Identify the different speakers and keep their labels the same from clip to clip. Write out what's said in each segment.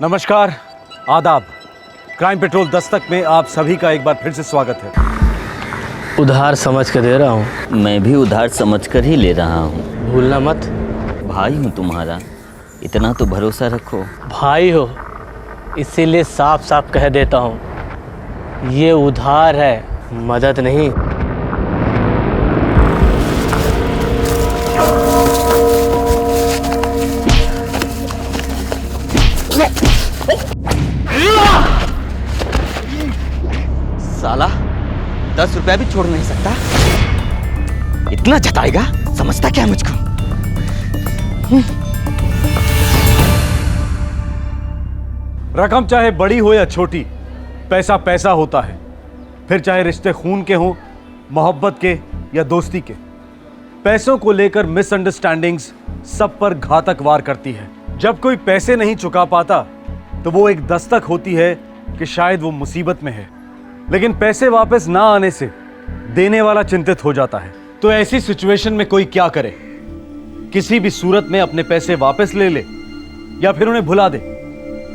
Speaker 1: नमस्कार, आदाब। Crime petrol Dastak में आप सभी का एक बार फिर से स्वागत है।
Speaker 2: उधार समझ कर दे रहा हूँ।
Speaker 3: मैं भी उधार समझ कर ही ले रहा हूँ।
Speaker 2: भूलना मत।
Speaker 3: भाई हूँ तुम्हारा, इतना तो भरोसा रखो।
Speaker 2: भाई हो इसीलिए साफ साफ कह देता हूँ, ये उधार है, मदद नहीं।
Speaker 3: साला 10 रुपया भी छोड़ नहीं सकता, इतना जताएगा, समझता क्या मुझको?
Speaker 1: रकम चाहे बड़ी हो या छोटी, पैसा पैसा होता है। फिर चाहे रिश्ते खून के हों, मोहब्बत के या दोस्ती के। पैसों को लेकर मिसअंडरस्टैंडिंग्स सब पर घातक वार करती है। जब कोई पैसे नहीं चुका पाता तो वो एक दस्तक होती है कि शायद वो मुसीबत में है। लेकिन पैसे वापस ना आने से देने वाला चिंतित हो जाता है। तो ऐसी सिचुएशन में कोई क्या करे? किसी भी सूरत में अपने पैसे वापस ले ले या फिर उन्हें भुला दे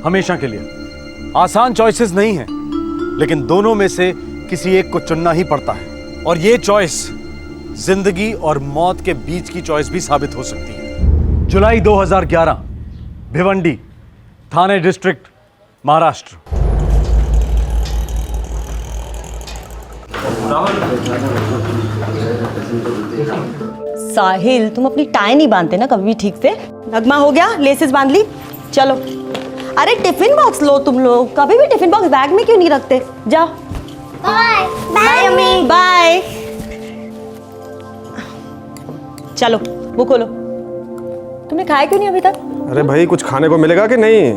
Speaker 1: हमेशा के लिए। आसान चॉइसेस नहीं है, लेकिन दोनों में से किसी एक को चुनना ही पड़ता है। और ये चॉइस जिंदगी और मौत के बीच की चॉइस भी साबित हो सकती है। जुलाई 2011, भिवंडी, थाने डिस्ट्रिक्ट, महाराष्ट्र।
Speaker 4: साहिल, तुम अपनी टाई नहीं बांधते ना कभी भी ठीक से। नगमा हो गया, लेसेस बांध ली, चलो। अरे टिफिन बॉक्स लो तुम लोग, कभी भी टिफिन बॉक्स बैग में क्यों नहीं रखते? जाओ। बाय बाय अम्मी, बाय। चलो वो खोलो। तुमने खाया क्यों नहीं अभी तक?
Speaker 5: अरे भाई, कुछ खाने को मिलेगा कि नहीं?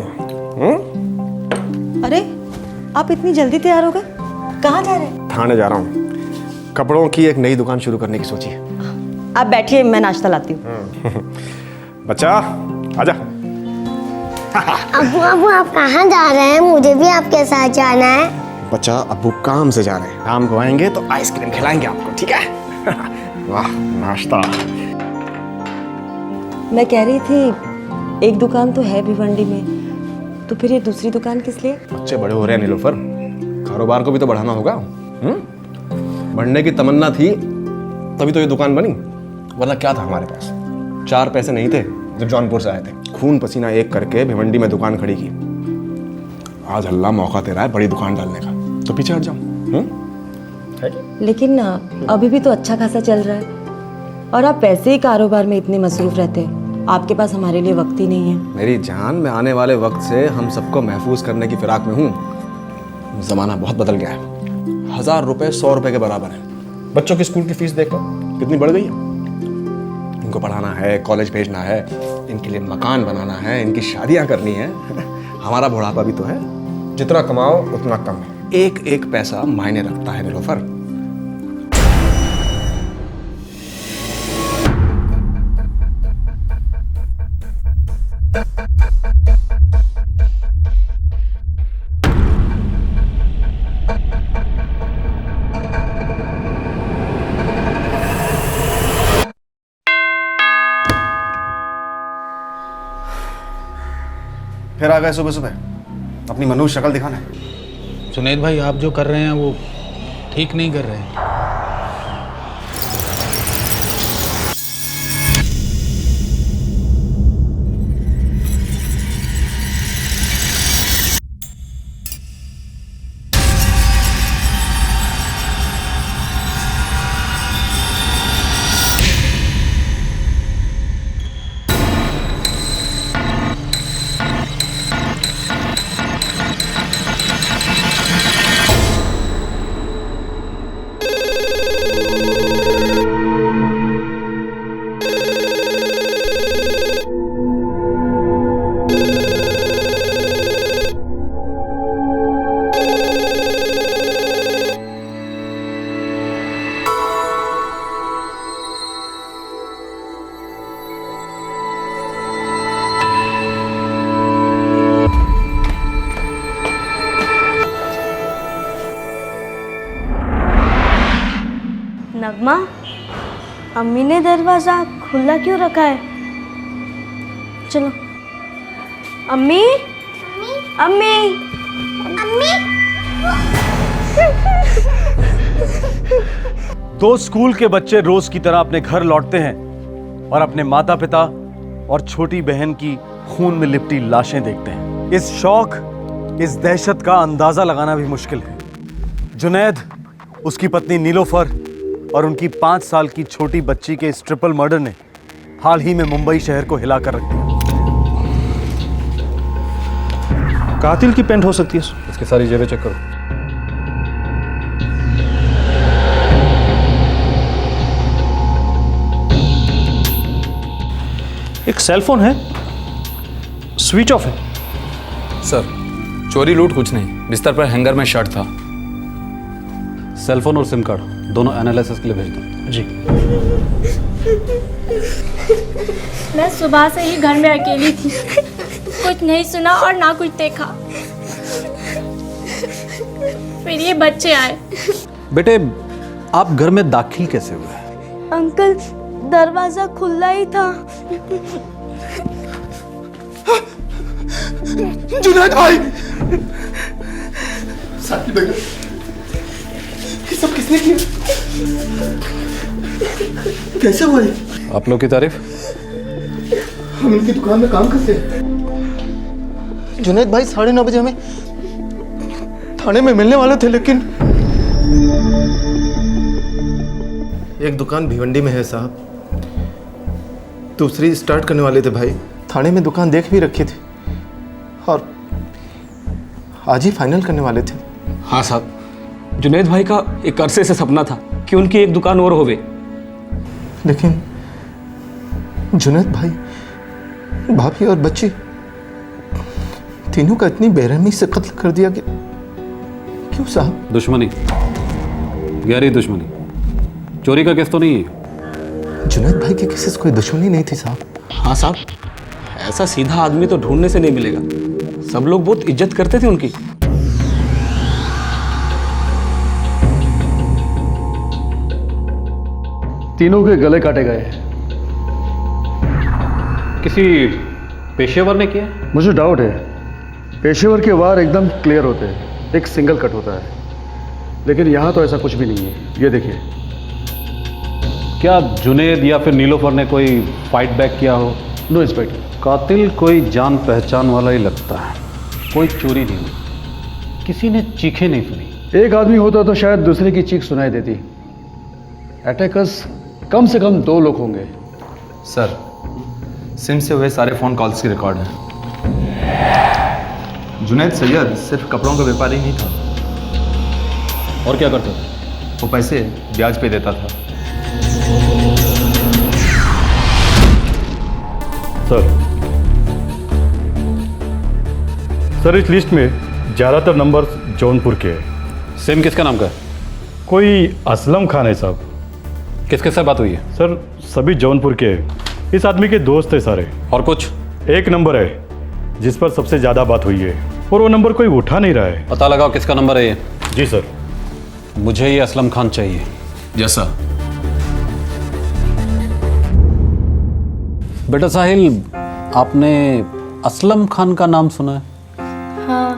Speaker 4: अरे आप इतनी जल्दी तैयार हो गए, कहाँ जा रहे हैं?
Speaker 5: थाने जा रहा हूँ। कपड़ों की एक नई दुकान शुरू करने की सोची है।
Speaker 4: आप बैठिए, मैं नाश्ता लाती हूँ।
Speaker 5: बच्चा आजा।
Speaker 6: अब्बू अब्बू आप कहाँ जा रहे हैं? मुझे भी आपके साथ जाना है।
Speaker 5: बच्चा, अब्बू काम से जा रहे हैं, शाम को आएंगे तो आइसक्रीम खिलाएंगे आपको, ठीक है? वाह, नाश्ता।
Speaker 4: मैं कह रही थी एक दुकान तो है भिवंडी में, तो फिर ये दूसरी दुकान किस लिए?
Speaker 5: बच्चे बड़े हो रहे हैं नीलोफर, कारोबार को भी तो बढ़ाना होगा। बढ़ने की तमन्ना थी तभी तो ये दुकान बनी, वरना क्या था हमारे पास? 4 पैसे नहीं थे जब जौनपुर से आए थे। खून पसीना एक करके भिवंडी में दुकान खड़ी की। आज अल्लाह मौका दे रहा है बड़ी दुकान डालने का, तो पीछे हट जाओ।
Speaker 4: लेकिन अभी भी तो अच्छा खासा चल रहा है, और आप वैसे ही कारोबार में इतने मसरूफ रहते हैं, आपके पास हमारे लिए वक्त ही नहीं है।
Speaker 5: मेरी जान, में आने वाले वक्त से हम सबको महफूज करने की फिराक में हूँ। जमाना बहुत बदल गया है। 1000 रुपए 100 रुपए के बराबर है। बच्चों की स्कूल की फीस देखो कितनी बढ़ गई है। इनको पढ़ाना है, कॉलेज भेजना है, इनके लिए मकान बनाना है, इनकी शादियां करनी है। हमारा बुढ़ापा भी तो है। जितना कमाओ उतना कम है। एक एक पैसा मायने रखता है नीलोफर। फिर आ गए सुबह सुबह, अपनी मनुष्य शक्ल दिखाना है।
Speaker 7: जुनैद भाई, आप जो कर रहे हैं वो ठीक नहीं कर रहे हैं।
Speaker 6: नगमा, अम्मी ने दरवाजा खुला क्यों रखा है? चलो। अम्मी, अम्मी अम्मी
Speaker 1: दो स्कूल के बच्चे रोज की तरह अपने घर लौटते हैं और अपने माता पिता और छोटी बहन की खून में लिपटी लाशें देखते हैं। इस शौक, इस दहशत का अंदाजा लगाना भी मुश्किल है। जुनैद, उसकी पत्नी नीलोफर और उनकी 5 साल की छोटी बच्ची के इस ट्रिपल मर्डर ने हाल ही में मुंबई शहर को हिला कर रख दिया।
Speaker 5: कातिल की पेंट हो सकती है।
Speaker 8: इसकी सारी जेबें चेक करो।
Speaker 5: एक सेलफोन है, स्विच ऑफ है।
Speaker 8: सर, चोरी लूट कुछ नहीं, बिस्तर पर हैंगर में शर्ट था। सेलफोन और सिम कार्ड दोनों एनालिसिस के लिए भेज दो।
Speaker 5: जी।
Speaker 9: मैं सुबह से ही घर में अकेली थी, कुछ नहीं सुना और ना कुछ देखा। फिर ये बच्चे आए।
Speaker 8: बेटे, आप घर में दाखिल कैसे हुए?
Speaker 9: अंकल, दरवाजा खुला ही था।
Speaker 5: जुनैद भाई, साथी बेटा, ये सब किसने किया? कैसे हुआ ये?
Speaker 8: आप लोग की तारीफ।
Speaker 5: हम इनकी दुकान में काम करते हैं। जुनैद भाई 9:30 बजे हमें थाने में मिलने वाले थे, लेकिन एक दुकान भिवंडी में है साहब, दूसरी स्टार्ट करने वाले थे भाई। थाने में दुकान देख भी रखी थी और आज ही फाइनल करने वाले थे।
Speaker 10: हाँ साहब, जुनैद भाई का एक अरसे से सपना था कि उनकी एक दुकान और होवे,
Speaker 5: लेकिन जुनैद भाई, भाभी और बच्ची तीनों का इतनी बेरहमी से कत्ल कर दिया कि क्यों साहब?
Speaker 8: दुश्मनी, गहरी दुश्मनी। चोरी का केस तो नहीं है।
Speaker 5: जुनैद भाई के किसी से कोई दुश्मनी नहीं थी साहब।
Speaker 10: हाँ साहब, ऐसा सीधा आदमी तो ढूंढने से नहीं मिलेगा। सब लोग बहुत इज्जत करते थे उनकी।
Speaker 8: तीनों के गले काटे गए। किसी पेशेवर ने किया?
Speaker 11: मुझे डाउट है। पेशेवर के वार एकदम क्लियर होते हैं, एक सिंगल कट होता है, लेकिन यहाँ तो ऐसा कुछ भी नहीं है। ये देखिए।
Speaker 8: क्या जुनैद या फिर नीलोफर ने कोई फाइट बैक किया हो?
Speaker 11: No inspector.
Speaker 8: कातिल कोई जान पहचान वाला ही लगता है। कोई चोरी नहीं हुई, किसी ने चीखें नहीं सुनी।
Speaker 11: एक आदमी होता तो शायद दूसरे की चीख सुनाई देती। अटैकर्स कम से कम 2 लोग होंगे।
Speaker 12: सर, सिम से हुए सारे फ़ोन कॉल्स की रिकॉर्ड है। जुनैद सैयद सिर्फ कपड़ों का व्यापारी नहीं था।
Speaker 8: और क्या करता था?
Speaker 12: वो पैसे ब्याज पे देता था।
Speaker 11: सर, इस लिस्ट में ज़्यादातर नंबर जौनपुर के हैं।
Speaker 8: सिम किसका नाम का है?
Speaker 11: कोई असलम खान है साहब।
Speaker 8: किसके साथ बात हुई है?
Speaker 11: सर, सभी जौनपुर के हैं। इस आदमी के दोस्त है सारे।
Speaker 8: और कुछ?
Speaker 11: एक नंबर है जिस पर सबसे ज़्यादा बात हुई है, और वो नंबर कोई उठा नहीं रहा है।
Speaker 8: पता लगाओ किसका नंबर है ये।
Speaker 11: जी सर।
Speaker 8: मुझे ये असलम खान चाहिए।
Speaker 12: जैसा
Speaker 8: बेटा साहिल, आपने असलम खान का नाम सुना है?
Speaker 9: हाँ,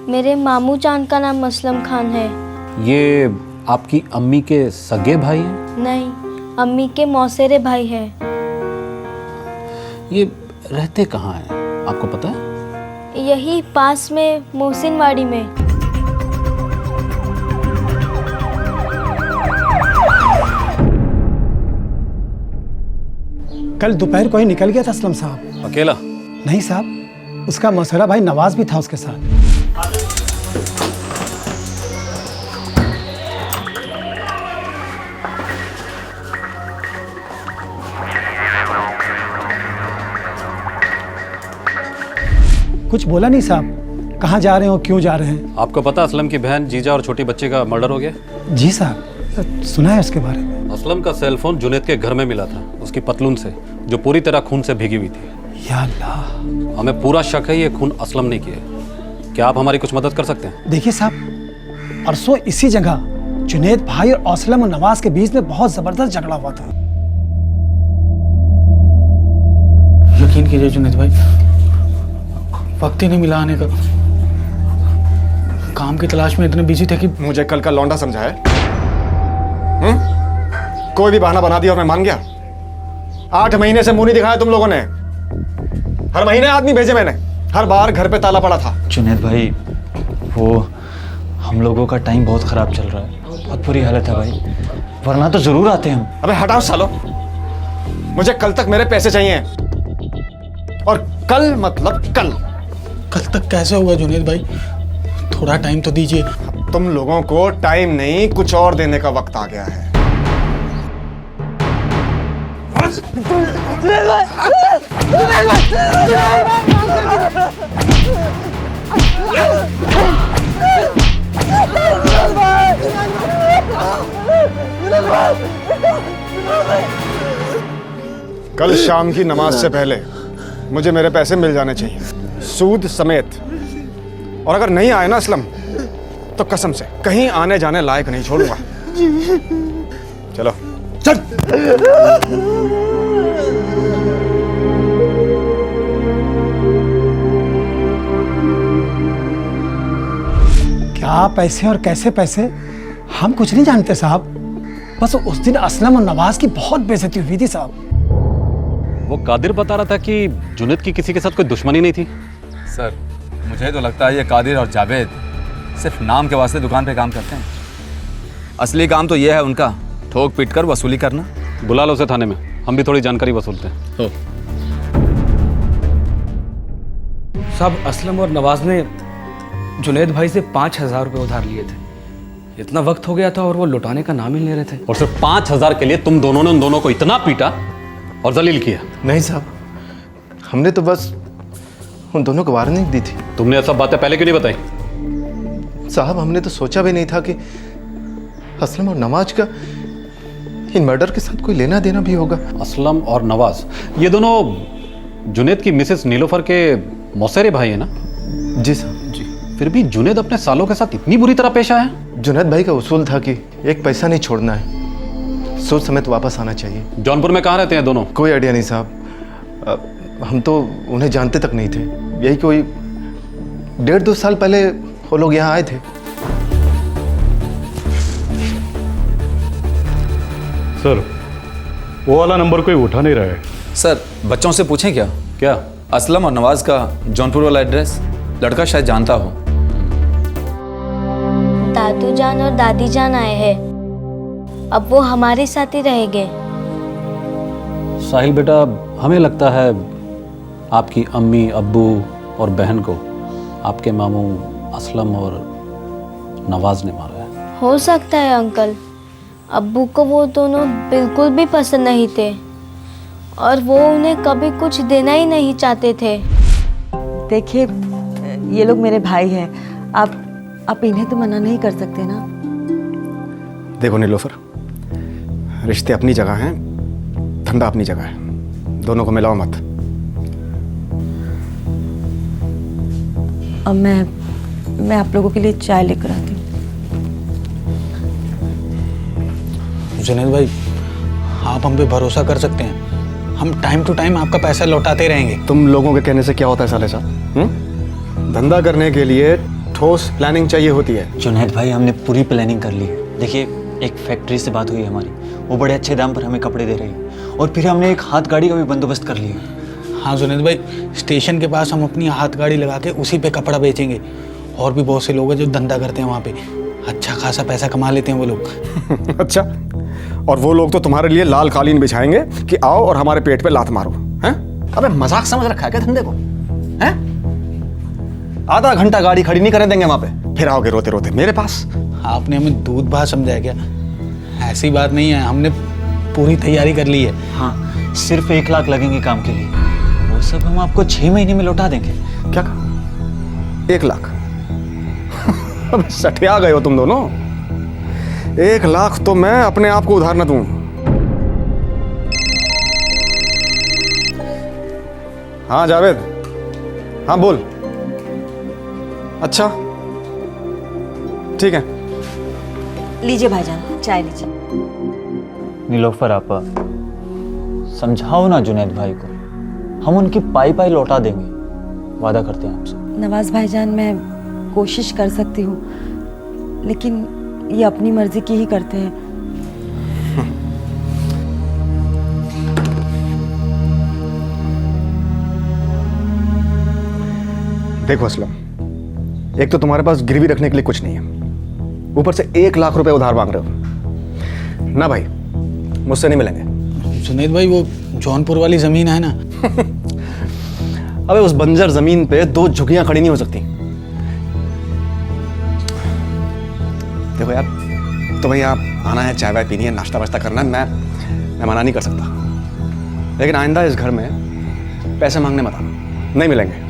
Speaker 9: मेरे मामू जान का नाम असलम खान है।
Speaker 8: ये आपकी अम्मी के सगे भाई हैं?
Speaker 9: नहीं, अम्मी के मौसेरे भाई हैं।
Speaker 8: ये रहते कहाँ हैं, आपको पता है?
Speaker 9: यही पास में मोहसिनवाड़ी में।
Speaker 13: कल दोपहर को ही निकल गया था असलम साहब।
Speaker 8: अकेला?
Speaker 13: नहीं साहब, उसका मौसेरा भाई नवाज भी था उसके साथ। कुछ बोला नहीं साहब, कहाँ जा रहे हो, क्यों जा रहे हैं?
Speaker 8: आपको पता असलम की बहन जीजा और छोटी बच्चे का मर्डर हो गया?
Speaker 13: जी साहब, सुना है उसके बारे में।
Speaker 8: असलम का सेलफोन जुनैद के घर में मिला था, उसकी पतलून से, जो पूरी तरह खून से भीगी हुई थी।
Speaker 13: या अल्लाह,
Speaker 8: हमें पूरा शक है ये खून असलम ने किया। क्या आप हमारी कुछ मदद कर सकते हैं?
Speaker 13: देखिए साहब, परसों इसी जगह जुनैद भाई और असलम और नवाज के बीच में बहुत जबरदस्त झगड़ा हुआ था।
Speaker 10: यकीन कीजिए जुनैद भाई,
Speaker 7: वक्त ही नहीं मिला आने का। काम की तलाश में इतने बिजी थे कि
Speaker 5: मुझे कल का लौंडा समझा है? कोई भी बहाना बना दिया और मैं मान गया। 8 महीने से मुंह नहीं दिखाया तुम लोगों ने। हर महीने आदमी भेजे मैंने, हर बार घर पे ताला पड़ा था।
Speaker 12: जुनैद भाई, वो हम लोगों का टाइम बहुत खराब चल रहा है, बहुत बुरी हालत है भाई, वरना तो जरूर आते हम।
Speaker 5: अबे हटाओ सालो, मुझे कल तक मेरे पैसे चाहिए। और कल मतलब कल।
Speaker 7: कल तक कैसे होगा जुनैद भाई? थोड़ा टाइम तो दीजिए।
Speaker 5: तुम लोगों को टाइम नहीं, कुछ और देने का वक्त आ गया है। कल शाम की नमाज से पहले मुझे मेरे पैसे मिल जाने चाहिए, सूद समेत। और अगर नहीं आए ना असलम, तो कसम से कहीं आने जाने लायक नहीं छोड़ूंगा। चलो चल।
Speaker 13: क्या पैसे और कैसे पैसे, हम कुछ नहीं जानते साहब। बस उस दिन असलम और नवाज की बहुत बेइज्जती हुई थी साहब।
Speaker 8: वो कादिर बता रहा था कि जुनैद की किसी के साथ कोई दुश्मनी नहीं थी।
Speaker 12: सर, मुझे तो लगता है ये कादिर और जावेद सिर्फ नाम के वास्ते दुकान पे काम करते हैं। असली काम तो ये है उनका, ठोक पीट कर वसूली करना।
Speaker 8: बुला लो उसे थाने में, हम भी थोड़ी जानकारी वसूलते हैं।
Speaker 10: साहब, असलम और नवाज ने जुनैद भाई से 5,000 रुपये उधार लिए थे। इतना वक्त हो गया था और वो लौटाने का नाम ही नहीं ले रहे थे।
Speaker 8: और सिर्फ 5,000 के लिए तुम दोनों ने उन दोनों को इतना पीटा और जलील किया?
Speaker 12: नहीं साहब, हमने तो बस उन दोनों को वार्निंग दी थी।
Speaker 8: तुमने ये सब बातें पहले क्यों नहीं बताई?
Speaker 12: साहब, हमने तो सोचा भी नहीं था कि असलम और नवाज का इन मर्डर के साथ कोई लेना देना भी होगा।
Speaker 8: असलम और नवाज, ये दोनों जुनैद की मिसेस नीलोफर के मौसेरे भाई है ना?
Speaker 12: जी साहब जी।
Speaker 8: फिर भी जुनैद अपने सालों के साथ इतनी बुरी तरह पेश आया?
Speaker 12: जुनैद भाई का उसूल था कि एक पैसा नहीं छोड़ना है, सोच समेत वापस आना चाहिए।
Speaker 8: जौनपुर में कहाँ रहते हैं दोनों?
Speaker 12: कोई आइडिया नहीं साहब, हम तो उन्हें जानते तक नहीं थे। यही कोई 1.5-2 साल पहले वो लोग यहाँ आए थे।
Speaker 11: सर, वो वाला नंबर कोई उठा नहीं रहा है।
Speaker 12: सर, बच्चों से पूछें क्या?
Speaker 8: क्या?
Speaker 12: असलम और नवाज का जौनपुर वाला एड्रेस लड़का शायद जानता हो।
Speaker 9: दादू जान और दादी जान आए हैं, अब वो हमारे साथ ही रहेंगे।
Speaker 8: साहिल बेटा, हमें लगता है आपकी अम्मी, अब्बू और बहन को आपके मामू असलम और नवाज ने मारा है।
Speaker 9: हो सकता है अंकल, अब्बू को वो दोनों बिल्कुल भी पसंद नहीं थे और वो उन्हें कभी कुछ देना ही नहीं चाहते थे।
Speaker 4: देखिए, ये लोग मेरे भाई हैं, आप इन्हें तो मना नहीं कर सकते ना।
Speaker 5: देखो नीलोफर, रिश्ते अपनी जगह हैं, धंधा अपनी जगह है, दोनों को मिलाओ मत।
Speaker 4: अब मैं आप लोगों के लिए चाय लेकर आती हूँ।
Speaker 7: जुनैद भाई, आप हम पे भरोसा कर सकते हैं, हम टाइम टू टाइम आपका पैसा लौटाते रहेंगे।
Speaker 5: तुम लोगों के कहने से क्या होता है साले साहब? धंधा करने के लिए ठोस प्लानिंग चाहिए होती है।
Speaker 12: जुनैद भाई, हमने पूरी प्लानिंग कर ली है। देखिए, एक फैक्ट्री से बात हुई है हमारी, वो बड़े अच्छे दाम पर हमें कपड़े दे रही है, और फिर हमने एक हाथ गाड़ी का भी बंदोबस्त कर लिया।
Speaker 7: हाँ जुनैद भाई, स्टेशन के पास हम अपनी हाथ गाड़ी लगा के उसी पे कपड़ा बेचेंगे। और भी बहुत से लोग हैं जो धंधा करते हैं वहाँ पे, अच्छा खासा पैसा कमा लेते हैं वो लोग।
Speaker 5: अच्छा, और वो लोग तो तुम्हारे लिए लाल कालीन बिछाएंगे कि आओ और हमारे पेट पे लात मारो, हैं? अबे मजाक समझ रखा है क्या धंधे को? हैं? आधा घंटा गाड़ी खड़ी नहीं करने देंगे वहां पे, फिर आओगे रोते रोते मेरे पास।
Speaker 7: आपने हमें दूध भात समझाया क्या? ऐसी बात नहीं है, हमने पूरी तैयारी कर ली है।
Speaker 12: हाँ, सिर्फ 1 लाख लगेंगे काम के लिए, वो सब हम आपको 6 महीने में लौटा देंगे।
Speaker 5: क्या कहा? 1 लाख? अब सठिया गए हो तुम दोनों। 1 लाख तो मैं अपने आप को उधार न दूं। हाँ जावेद, हाँ बोल। अच्छा ठीक है,
Speaker 4: लीजिए भाईजान, चाय लीजिए।
Speaker 12: नीलोफर आपा, समझाओ ना जुनैद भाई को, हम उनकी पाई पाई लौटा देंगे।
Speaker 8: वादा करते हैं आपसे।
Speaker 4: नवाज भाईजान, मैं कोशिश कर सकती हूँ, लेकिन ये अपनी मर्जी की ही करते हैं।
Speaker 5: देखो असलम, एक तो तुम्हारे पास गिरवी रखने के लिए कुछ नहीं है, ऊपर से 1 लाख रुपए उधार मांग रहे हो। ना भाई, मुझसे नहीं मिलेंगे।
Speaker 7: जुनेद भाई, वो जौनपुर वाली जमीन है ना।
Speaker 5: अबे उस बंजर जमीन पे 2 झुग्गियां खड़ी नहीं हो सकती। देखो यार, तुम्हें यहाँ आना है, चाय वाय पीनी है, नाश्ता वाश्ता करना है, मैं मना नहीं कर सकता, लेकिन आइंदा इस घर में पैसे मांगने मत आना, नहीं मिलेंगे।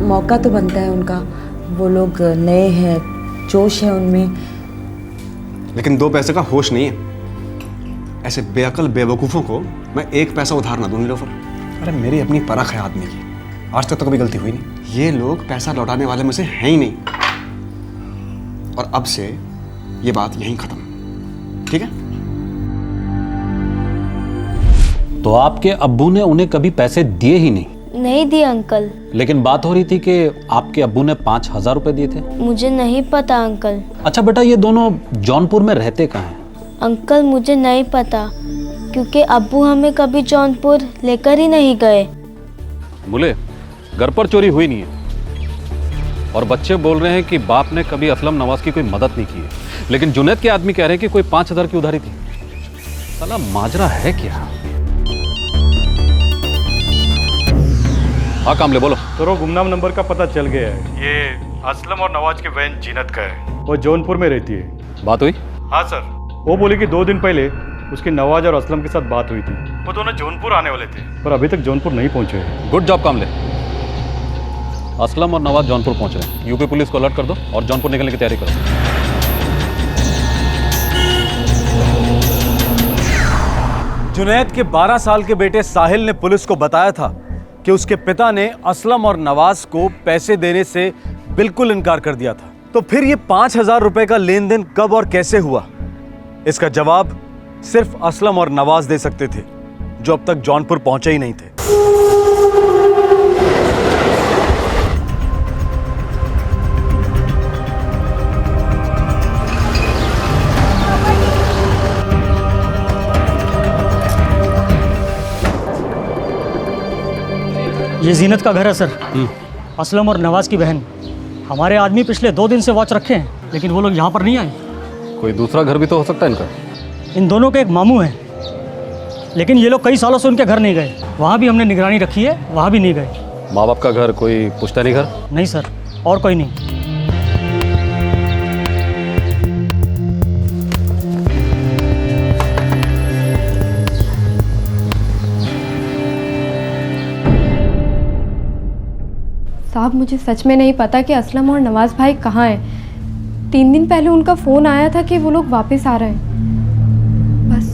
Speaker 4: मौका तो बनता है उनका, वो लोग नए हैं, जोश है उनमें।
Speaker 5: लेकिन 2 पैसे का होश नहीं है। ऐसे बेअकल बेवकूफ़ों को मैं 1 पैसा उधार ना दूं नीलोफर। अरे मेरी अपनी परख है आदमी की, आज तक तो कभी गलती हुई नहीं। ये लोग पैसा लौटाने वाले में से हैं ही नहीं। और अब से ये बात यहीं खत्म, ठीक है?
Speaker 8: तो आपके अब्बू ने उन्हें कभी पैसे दिए ही नहीं?
Speaker 9: नहीं दिए अंकल।
Speaker 8: लेकिन बात हो रही थी कि आपके अब्बू ने 5,000 रुपए दिए थे।
Speaker 9: मुझे नहीं पता अंकल।
Speaker 8: अच्छा बेटा, ये दोनों जौनपुर में रहते कहाँ हैं?
Speaker 9: अंकल मुझे नहीं पता, क्योंकि अब्बू हमें कभी जौनपुर लेकर ही नहीं गए।
Speaker 8: बोले घर पर चोरी हुई नहीं है, और बच्चे बोल रहे हैं कि बाप ने कभी असलम नवाज की कोई मदद नहीं की है, लेकिन जुनैद के आदमी कह रहे हैं कि कोई 5,000 की उधारी थी। साला माजरा है क्या? हाँ कामले बोलो।
Speaker 1: तो गुमनाम नंबर का पता चल गया है, ये असलम और नवाज की बहन जीनत का है, वो जौनपुर में रहती है।
Speaker 8: बात हुई?
Speaker 1: हाँ सर, वो बोली कि 2 दिन पहले उसकी नवाज और असलम के साथ बात हुई थी। वो दोनों जौनपुर आने वाले थे, पर अभी तक जौनपुर नहीं पहुंचे।
Speaker 8: गुड जॉब कामले। असलम और नवाज जौनपुर पहुंच रहे हैं। यूपी पुलिस को अलर्ट कर दो और जौनपुर निकलने की तैयारी करो।
Speaker 1: जुनैद के 12 साल के बेटे साहिल ने पुलिस को बताया था कि उसके पिता ने असलम और नवाज को पैसे देने से बिल्कुल इनकार कर दिया था। तो फिर ये 5,000 रुपए का लेन देन कब और कैसे हुआ, इसका जवाब सिर्फ असलम और नवाज दे सकते थे, जो अब तक जौनपुर पहुंचे ही नहीं थे।
Speaker 14: ये जीनत का घर है सर। असलम और नवाज की बहन। हमारे आदमी पिछले 2 दिन से वॉच रखे हैं, लेकिन वो लोग यहाँ पर नहीं आए।
Speaker 8: कोई दूसरा घर भी तो हो सकता है इनका।
Speaker 14: इन दोनों के एक मामू हैं, लेकिन ये लोग कई सालों से उनके घर नहीं गए। वहाँ भी हमने निगरानी रखी है, वहाँ भी नहीं गए।
Speaker 8: माँ बाप का घर कोई पुश्तैनी घर?
Speaker 14: नहीं सर, और कोई नहीं।
Speaker 15: साहब, मुझे सच में नहीं पता कि असलम और नवाज भाई कहाँ हैं। 3 दिन पहले उनका फ़ोन आया था कि वो लोग वापस आ रहे हैं, बस।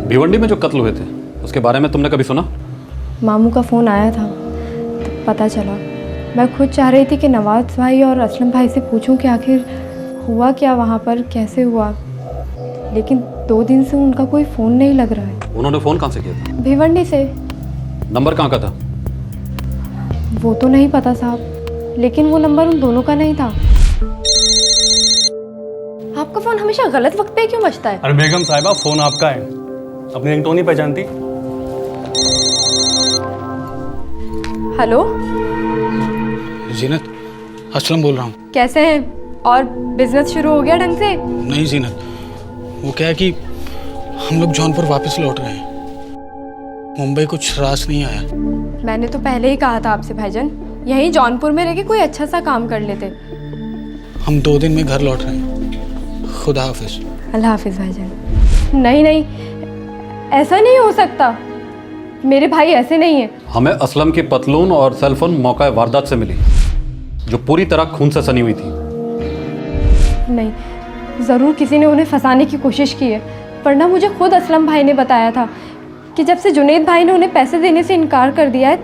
Speaker 8: भिवंडी में जो कत्ल हुए थे, उसके बारे में तुमने कभी सुना?
Speaker 15: मामू का फ़ोन आया था तो पता चला। मैं खुद चाह रही थी कि नवाज भाई और असलम भाई से पूछूं कि आखिर हुआ क्या वहाँ पर, कैसे हुआ, लेकिन 2 दिन से उनका कोई फ़ोन नहीं लग रहा है।
Speaker 8: उन्होंने फ़ोन कहाँ से किया था?
Speaker 15: भिवंडी से।
Speaker 8: नंबर कहाँ का था?
Speaker 15: वो तो नहीं पता साहब, लेकिन वो नंबर उन दोनों का नहीं था। आपका फ़ोन हमेशा गलत वक्त पे क्यों बजता है?
Speaker 11: अरे बेगम साहिबा, फोन आपका है, अपनी रिंगटोन नहीं पहचानती?
Speaker 15: हेलो
Speaker 7: जीनत, असलम बोल रहा हूँ।
Speaker 15: कैसे हैं? और बिजनेस शुरू हो गया ढंग से?
Speaker 7: नहीं जीनत, वो क्या है कि हम लोग जौनपुर वापस लौट रहे हैं। मुंबई कुछ रास नहीं आया।
Speaker 15: मैंने तो पहले ही कहा था आपसे भाईजान, यहीं जौनपुर में रह के कोई अच्छा सा काम कर लेते।
Speaker 7: हम 2 दिन में घर लौट रहे हैं। खुदा हाफिज।
Speaker 15: अल्लाह हाफिज भाईजान। नहीं नहीं, ऐसा नहीं हो सकता, मेरे भाई ऐसे नहीं है।
Speaker 8: हमें असलम की पतलून और सेलफोन मौका वारदात से मिली, जो पूरी तरह खून से सनी हुई थी।
Speaker 15: नहीं, ज़रूर किसी ने उन्हें फंसाने की कोशिश की है, वरना मुझे खुद असलम भाई ने बताया था कि जब से जुनैद भाई ने उन्हें पैसे देने से इनकार कर दिया है,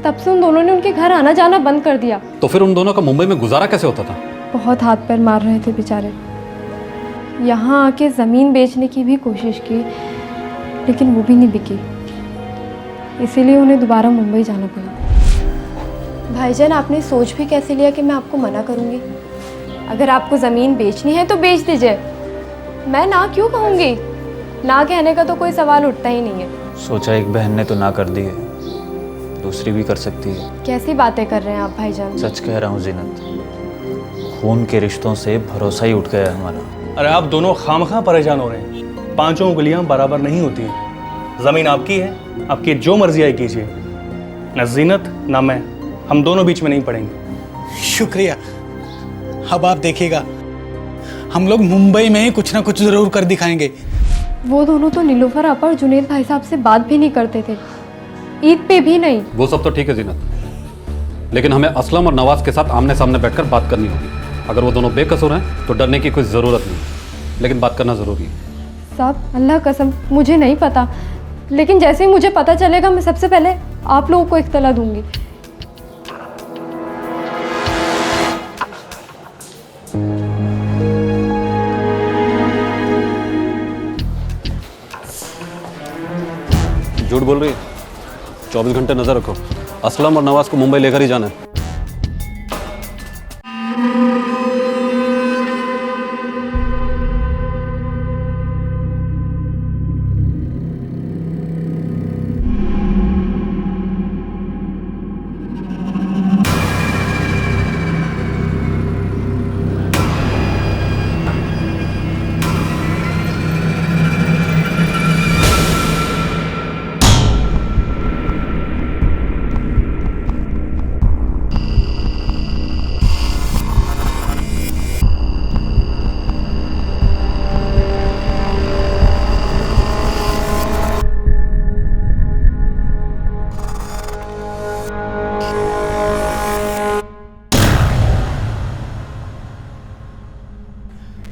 Speaker 15: तब से उन दोनों ने उनके घर आना जाना बंद कर दिया।
Speaker 8: तो फिर उन दोनों का मुंबई में गुजारा कैसे होता था?
Speaker 15: बहुत हाथ पैर मार रहे थे बेचारे। यहाँ आके ज़मीन बेचने की भी कोशिश की, लेकिन वो भी नहीं बिकी। इसीलिए उन्हें दोबारा मुंबई जाना पड़ा। भाईजान, आपने सोच भी कैसे लिया कि मैं आपको मना करूँगी? अगर आपको ज़मीन बेचनी है तो बेच दीजिए, मैं ना क्यों कहूँगी? ना कहने का तो कोई सवाल उठता ही नहीं है।
Speaker 8: सोचा एक बहन ने तो ना कर दी है, दूसरी भी कर सकती है।
Speaker 15: कैसी बातें कर रहे हैं आप भाईजान?
Speaker 8: सच कह रहा हूँ जीनत, खून के रिश्तों से भरोसा ही उठ गया है हमारा।
Speaker 7: अरे आप दोनों खामखा परेशान हो रहे हैं। पांचों उंगलियां बराबर नहीं होती हैं। ज़मीन आपकी है, आपकी जो मर्जी आए कीजिए। न जीनत ना मैं, हम दोनों बीच में नहीं पड़ेंगे। शुक्रिया। अब आप देखिएगा, हम लोग मुंबई में ही कुछ ना कुछ ज़रूर कर दिखाएंगे।
Speaker 15: वो दोनों तो नीलोफर आपा और जुनेद भाई साहब से बात भी नहीं करते थे, ईद पे भी नहीं।
Speaker 8: वो सब तो ठीक है जीनत, लेकिन हमें असलम और नवाज के साथ आमने सामने बैठकर बात करनी होगी। अगर वो दोनों बेकसूर हैं तो डरने की कोई ज़रूरत नहीं, लेकिन बात करना ज़रूरी है।
Speaker 15: साहब, अल्लाह कसम मुझे नहीं पता, लेकिन जैसे ही मुझे पता चलेगा मैं सबसे पहले आप लोगों को इत्तला दूंगी।
Speaker 8: झूठ बोल रही है। 24 घंटे नजर रखो, असलम और नवाज को मुंबई लेकर ही जाना है।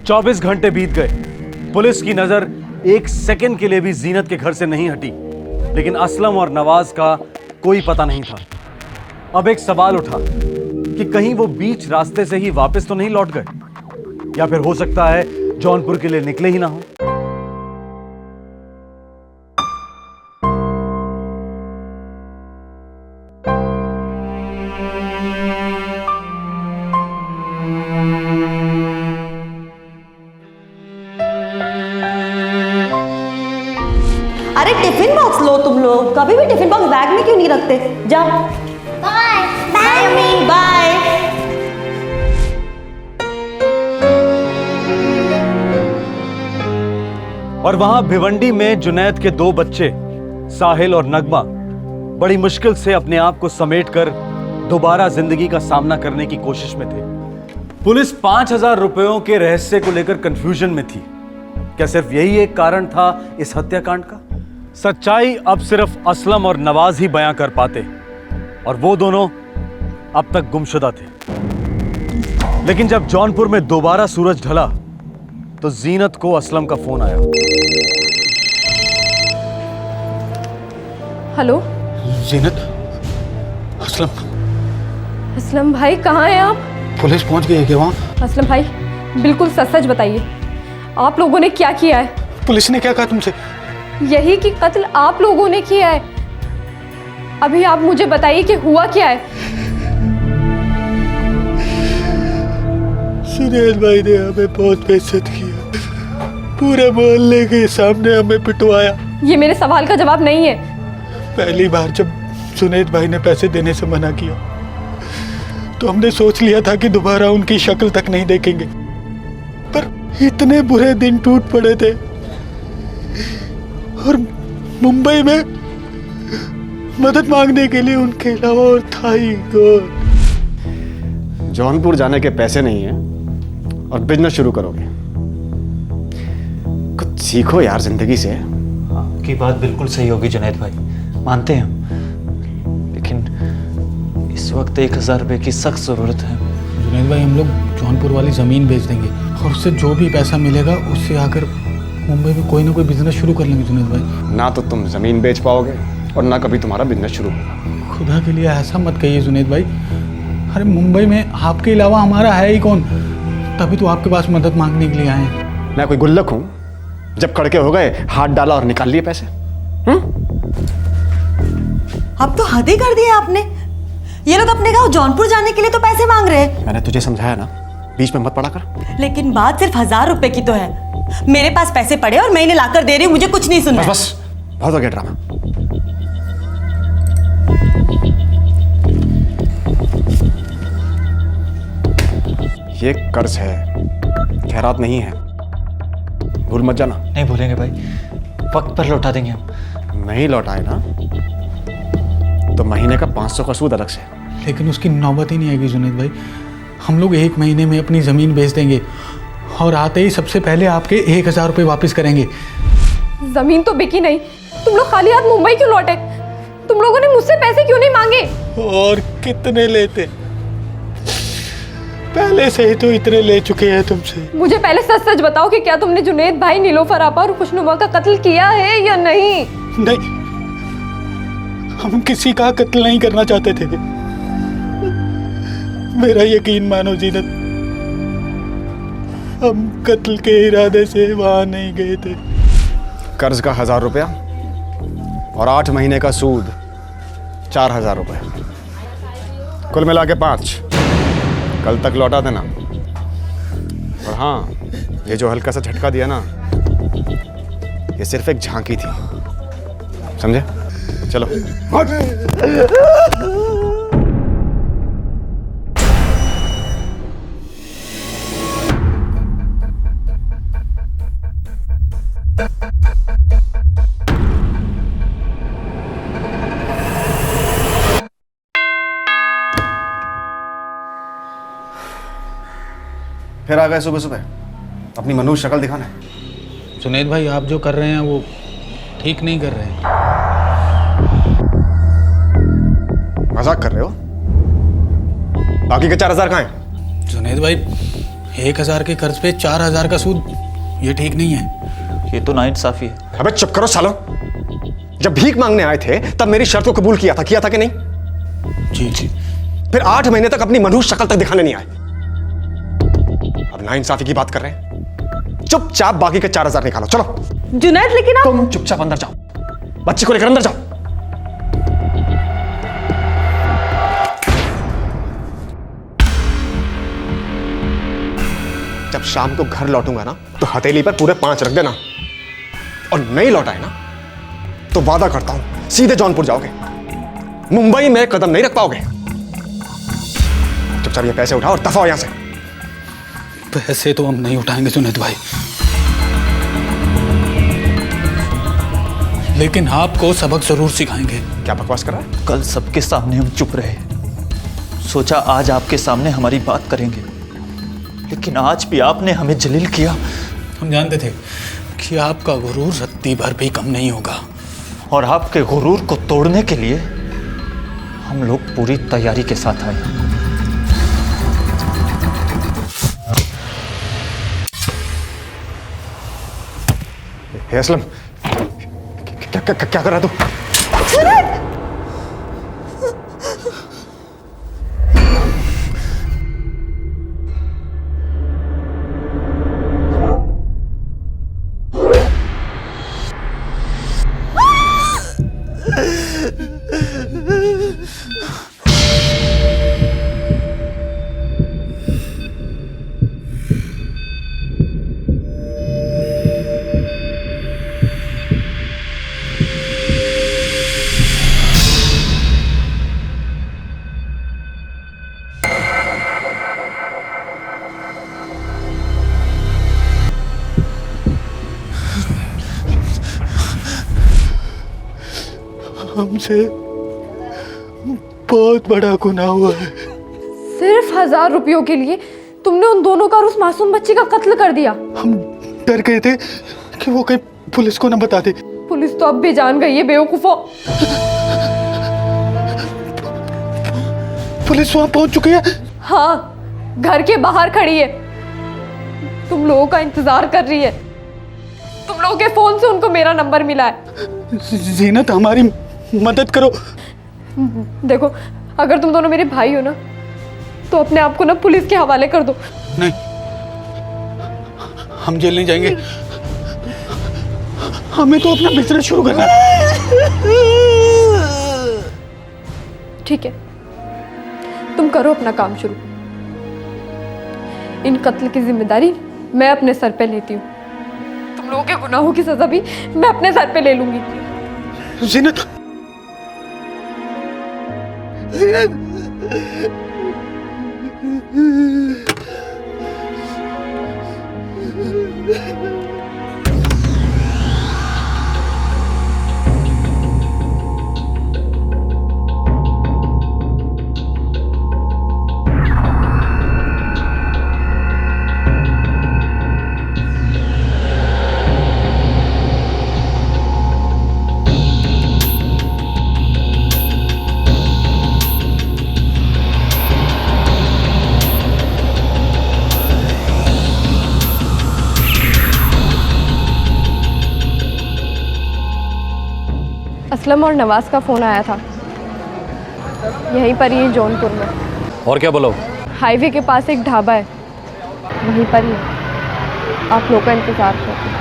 Speaker 1: चौबीस घंटे बीत गए। पुलिस की नजर एक सेकंड के लिए भी जीनत के घर से नहीं हटी, लेकिन असलम और नवाज का कोई पता नहीं था। अब एक सवाल उठा कि कहीं वो बीच रास्ते से ही वापस तो नहीं लौट गए, या फिर हो सकता है जौनपुर के लिए निकले ही ना हो।
Speaker 4: अरे टिफिन बॉक्स लो तुम लोग, कभी भी टिफिन बॉक्स बैग में क्यों नहीं रखते? जाओ।
Speaker 6: Bye bye mummy.
Speaker 4: बाय।
Speaker 1: और वहां भिवंडी में जुनैद के दो बच्चे साहिल और नगमा बड़ी मुश्किल से अपने आप को समेटकर दोबारा जिंदगी का सामना करने की कोशिश में थे। पुलिस 5,000 रुपयों के रहस्य को लेकर कंफ्यूजन में थी। क्या सिर्फ यही एक कारण था इस हत्याकांड का? सच्चाई अब सिर्फ असलम और नवाज ही बयां कर पाते, और वो दोनों अब तक गुमशुदा थे। लेकिन जब जौनपुर में दोबारा सूरज ढला तो जीनत को असलम का फोन आया।
Speaker 15: हेलो
Speaker 7: जीनत, असलम।
Speaker 15: असलम भाई, कहाँ हैं आप?
Speaker 7: पुलिस पहुंच गई है क्या वहाँ?
Speaker 15: असलम भाई, बिल्कुल सच सच बताइए, आप लोगों ने क्या किया है?
Speaker 7: पुलिस ने क्या कहा तुमसे?
Speaker 15: यही कि कत्ल आप लोगों ने किया है। अभी आप मुझे बताइए कि हुआ क्या है।
Speaker 7: जुनैद भाई ने हमें बहुत बेइज्जत किया, पूरे मोहल्ले के सामने हमें पिटवाया।
Speaker 15: ये मेरे सवाल का जवाब नहीं है।
Speaker 7: पहली बार जब जुनैद भाई ने पैसे देने से मना किया तो हमने सोच लिया था कि दोबारा उनकी शक्ल तक नहीं देखेंगे, पर इतने बुरे दिन टूट पड़े थे, और मुंबई में मदद मांगने के लिए उनके अलावा और था ही कौन?
Speaker 5: जौनपुर जाने के पैसे नहीं हैं और बिजनेस शुरू करोगे। कुछ सीखो यार जिंदगी से।
Speaker 8: आपकी बात बिल्कुल सही होगी जुनैद भाई, मानते हैं हम, लेकिन इस वक्त 1,000 रुपये की सख्त ज़रूरत है।
Speaker 7: जुनैद भाई, हम लोग जौनपुर वाली ज़मीन बेच देंगे और उससे जो भी पैसा मिलेगा उससे आकर मुंबई में कोई ना कोई बिजनेस शुरू कर लेंगे। जुनैद भाई,
Speaker 5: ना तो तुम जमीन बेच पाओगे और ना कभी तुम्हारा बिजनेस शुरू होगा।
Speaker 7: खुदा के लिए ऐसा मत कहिए जुनैद भाई। अरे मुंबई में आपके अलावा हमारा है ही कौन? तभी तो आपके पास मदद मांगने के लिए आए हैं।
Speaker 5: मैं कोई गुल्लक हूं? जब कड़के हो गए हाथ डाला और निकाल लिए पैसे।
Speaker 4: अब तो हद ही कर दिया आपने। ये लोग अपने गांव जौनपुर जाने के लिए तो पैसे मांग रहे हैं।
Speaker 5: मैंने तुझे समझाया ना, बीच में मत पड़ा कर।
Speaker 4: लेकिन बात सिर्फ 1000 रुपए की तो है। मेरे पास पैसे पड़े और मैं इन्हें लाकर दे रही हूँ, मुझे कुछ नहीं सुनना।
Speaker 5: बस बहुत हो गया ड्रामा। ये कर्ज है, खैरात नहीं है, भूल मत जाना।
Speaker 3: नहीं भूलेंगे भाई, वक्त पर लौटा देंगे हम।
Speaker 5: नहीं लौटाए ना तो महीने का 500 का सूद अलग से।
Speaker 7: लेकिन उसकी नौबत ही नहीं आएगी जुनैद भाई। हम लोग 1 महीने में अपनी ज़मीन बेच देंगे और आते ही सबसे पहले आपके 1000 रुपये वापस करेंगे।
Speaker 15: जमीन तो बिकी नहीं, तुम लोग खाली हाथ मुंबई क्यों लौटे? तुम लोगों ने मुझसे पैसे क्यों नहीं मांगे?
Speaker 7: और कितने लेते? पहले से ही तो इतने ले चुके हैं तुमसे।
Speaker 15: मुझे पहले सच सच बताओ कि क्या तुमने जुनैद भाई, नीलोफर आपा और खुशनुमा का कत्ल किया है या नहीं?
Speaker 7: नहीं, हम किसी का कत्ल नहीं करना चाहते थे। मेरा यकीन मानो जीनत, हम कत्ल के इरादे से वहां नहीं गए थे।
Speaker 5: कर्ज का 1000 रुपया और 8 महीने का सूद 4000 रुपये, कुल मिला के 5। कल तक लौटा देना। और हाँ, ये जो हल्का सा झटका दिया ना, ये सिर्फ एक झांकी थी, समझे? चलो। फिर आ गए सुबह सुबह, अपनी मनुष्य शक्ल दिखाना है।
Speaker 7: जुनैद भाई, आप जो कर रहे हैं वो ठीक नहीं कर रहे हैं।
Speaker 5: मजाक कर रहे हो? बाकी के 4000 कहाँ हैं?
Speaker 7: जुनैद भाई, 1000 के कर्ज पे 4000 का सूद, ये ठीक नहीं है।
Speaker 3: ये तो नाइंसाफी है।
Speaker 5: अबे चुप करो सालो। जब भीख मांगने आए थे तब मेरी शर्त को कबूल किया था कि नहीं?
Speaker 7: जी जी।
Speaker 5: फिर 8 महीने तक अपनी मनुष्य शक्ल तक दिखाने नहीं आए। अब नाइंसाफी की बात कर रहे हैं। चुपचाप बाकी के 4000 निकालो, चलो।
Speaker 4: जुनैद, लेकिन आप...
Speaker 5: तुम चुपचाप अंदर जाओ, बच्चे को लेकर अंदर जाओ। जब शाम को घर लौटूंगा ना तो हथेली पर पूरे 5 रख देना, और नहीं लौटाए ना तो वादा करता हूं सीधे जौनपुर जाओगे, मुंबई में कदम नहीं रख पाओगे। चुपचाप ये पैसे उठाओ और दफा हो यहां से।
Speaker 7: पैसे तो हम नहीं उठाएंगे जुनैद भाई, लेकिन आपको सबक जरूर सिखाएंगे।
Speaker 5: क्या बकवास कर रहा है?
Speaker 3: कल सबके सामने हम चुप रहे, सोचा आज आपके सामने हमारी बात करेंगे, लेकिन आज भी आपने हमें जलील किया।
Speaker 7: हम जानते थे कि आपका गुरूर रत्ती भर भी कम नहीं होगा,
Speaker 3: और आपके गुरूर को तोड़ने के लिए हम लोग पूरी तैयारी के साथ आए।
Speaker 5: हे असलम, क्या कर रहा तू?
Speaker 7: हमसे बहुत बड़ा गुनाह हुआ है।
Speaker 15: सिर्फ 1000 रुपयों के लिए तुमने उन दोनों का और उस मासूम बच्ची का कत्ल कर दिया।
Speaker 7: हम डर गए थे कि वो कहीं पुलिस को न बता दे।
Speaker 15: पुलिस तो अब भी जान गई है बेवकूफों।
Speaker 7: पुलिस वहां पहुंच चुकी है?
Speaker 15: हाँ, घर के बाहर खड़ी है, तुम लोगों का इंतजार कर रही है। तुम लोगों के फोन से उनको मेरा नंबर मिला है।
Speaker 7: जीनत, हमारी मदद करो।
Speaker 15: देखो, अगर तुम दोनों मेरे भाई हो ना तो अपने आप को ना पुलिस के हवाले कर दो।
Speaker 7: नहीं,
Speaker 11: हम जेल नहीं जाएंगे, हमें तो अपना बिजनेस शुरू करना है।
Speaker 15: ठीक है, तुम करो अपना काम शुरू। इन कत्ल की जिम्मेदारी मैं अपने सर पे लेती हूँ। तुम लोगों के गुनाहों की सजा भी मैं अपने सर पे ले लूंगी।
Speaker 11: जीनत, जीनत,
Speaker 15: असलम और नवाज का फ़ोन आया था, यहीं पर ही जौनपुर में।
Speaker 8: और क्या बोलो?
Speaker 15: हाईवे के पास एक ढाबा है, वहीं पर ही आप लोग का इंतज़ार करते।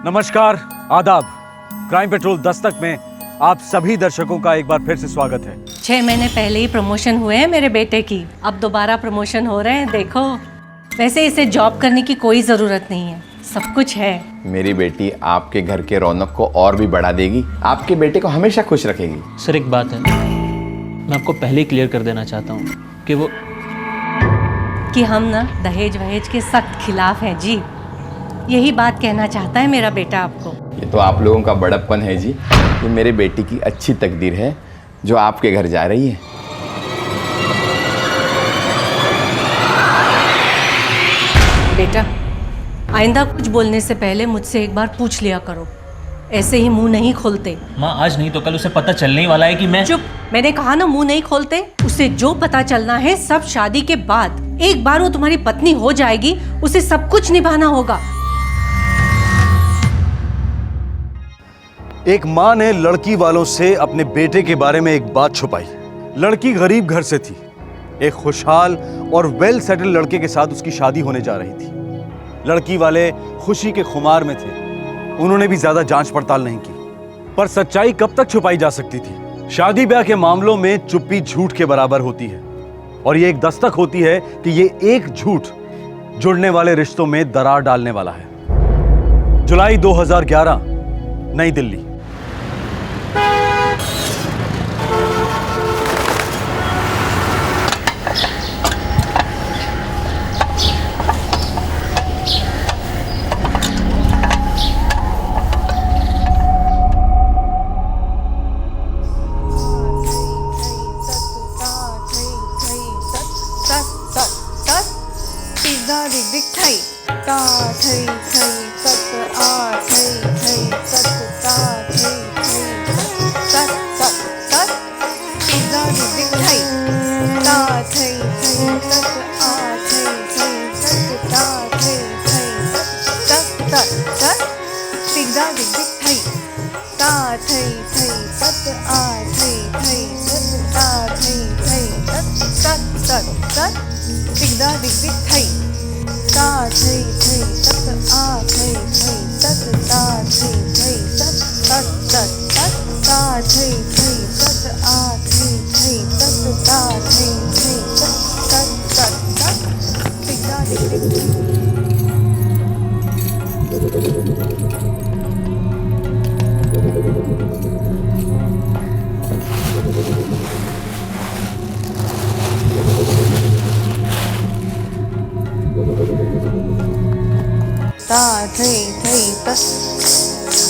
Speaker 1: नमस्कार, आदाब। क्राइम पेट्रोल दस्तक में आप सभी दर्शकों का एक बार फिर से स्वागत है।
Speaker 16: 6 महीने पहले ही प्रमोशन हुए हैं मेरे बेटे की, अब दोबारा प्रमोशन हो रहे हैं। देखो, वैसे इसे जॉब करने की कोई ज़रूरत नहीं है, सब कुछ है।
Speaker 17: मेरी बेटी आपके घर के रौनक को और भी बढ़ा देगी, आपके बेटे को हमेशा खुश रखेगी।
Speaker 2: सर एक बात है, मैं आपको पहले ही क्लियर कर देना चाहता हूँ
Speaker 16: कि हम ना दहेज वहेज के सख्त खिलाफ हैं जी। यही बात कहना चाहता है मेरा बेटा आपको।
Speaker 17: ये तो आप लोगों का बड़प्पन है जी। ये मेरे बेटी की अच्छी तकदीर है जो आपके घर जा रही है।
Speaker 16: बेटा, आइंदा कुछ बोलने से पहले मुझसे एक बार पूछ लिया करो, ऐसे ही मुंह नहीं खोलते।
Speaker 2: माँ, आज नहीं तो कल उसे पता चलने ही वाला है कि मैं।
Speaker 16: चुप, मैंने कहा ना मुंह नहीं खोलते। उसे जो पता चलना है सब शादी के बाद। एक बार वो तुम्हारी पत्नी हो जाएगी, उसे सब कुछ निभाना होगा।
Speaker 1: एक माँ ने लड़की वालों से अपने बेटे के बारे में एक बात छुपाई। लड़की गरीब घर से थी, एक खुशहाल और वेल सेटल लड़के के साथ उसकी शादी होने जा रही थी। लड़की वाले खुशी के खुमार में थे, उन्होंने भी ज्यादा जांच पड़ताल नहीं की। पर सच्चाई कब तक छुपाई जा सकती थी? शादी ब्याह के मामलों में चुप्पी झूठ के बराबर होती है, और ये एक दस्तक होती है कि ये एक झूठ जुड़ने वाले रिश्तों में दरार डालने वाला है। जुलाई 2011, नई दिल्ली।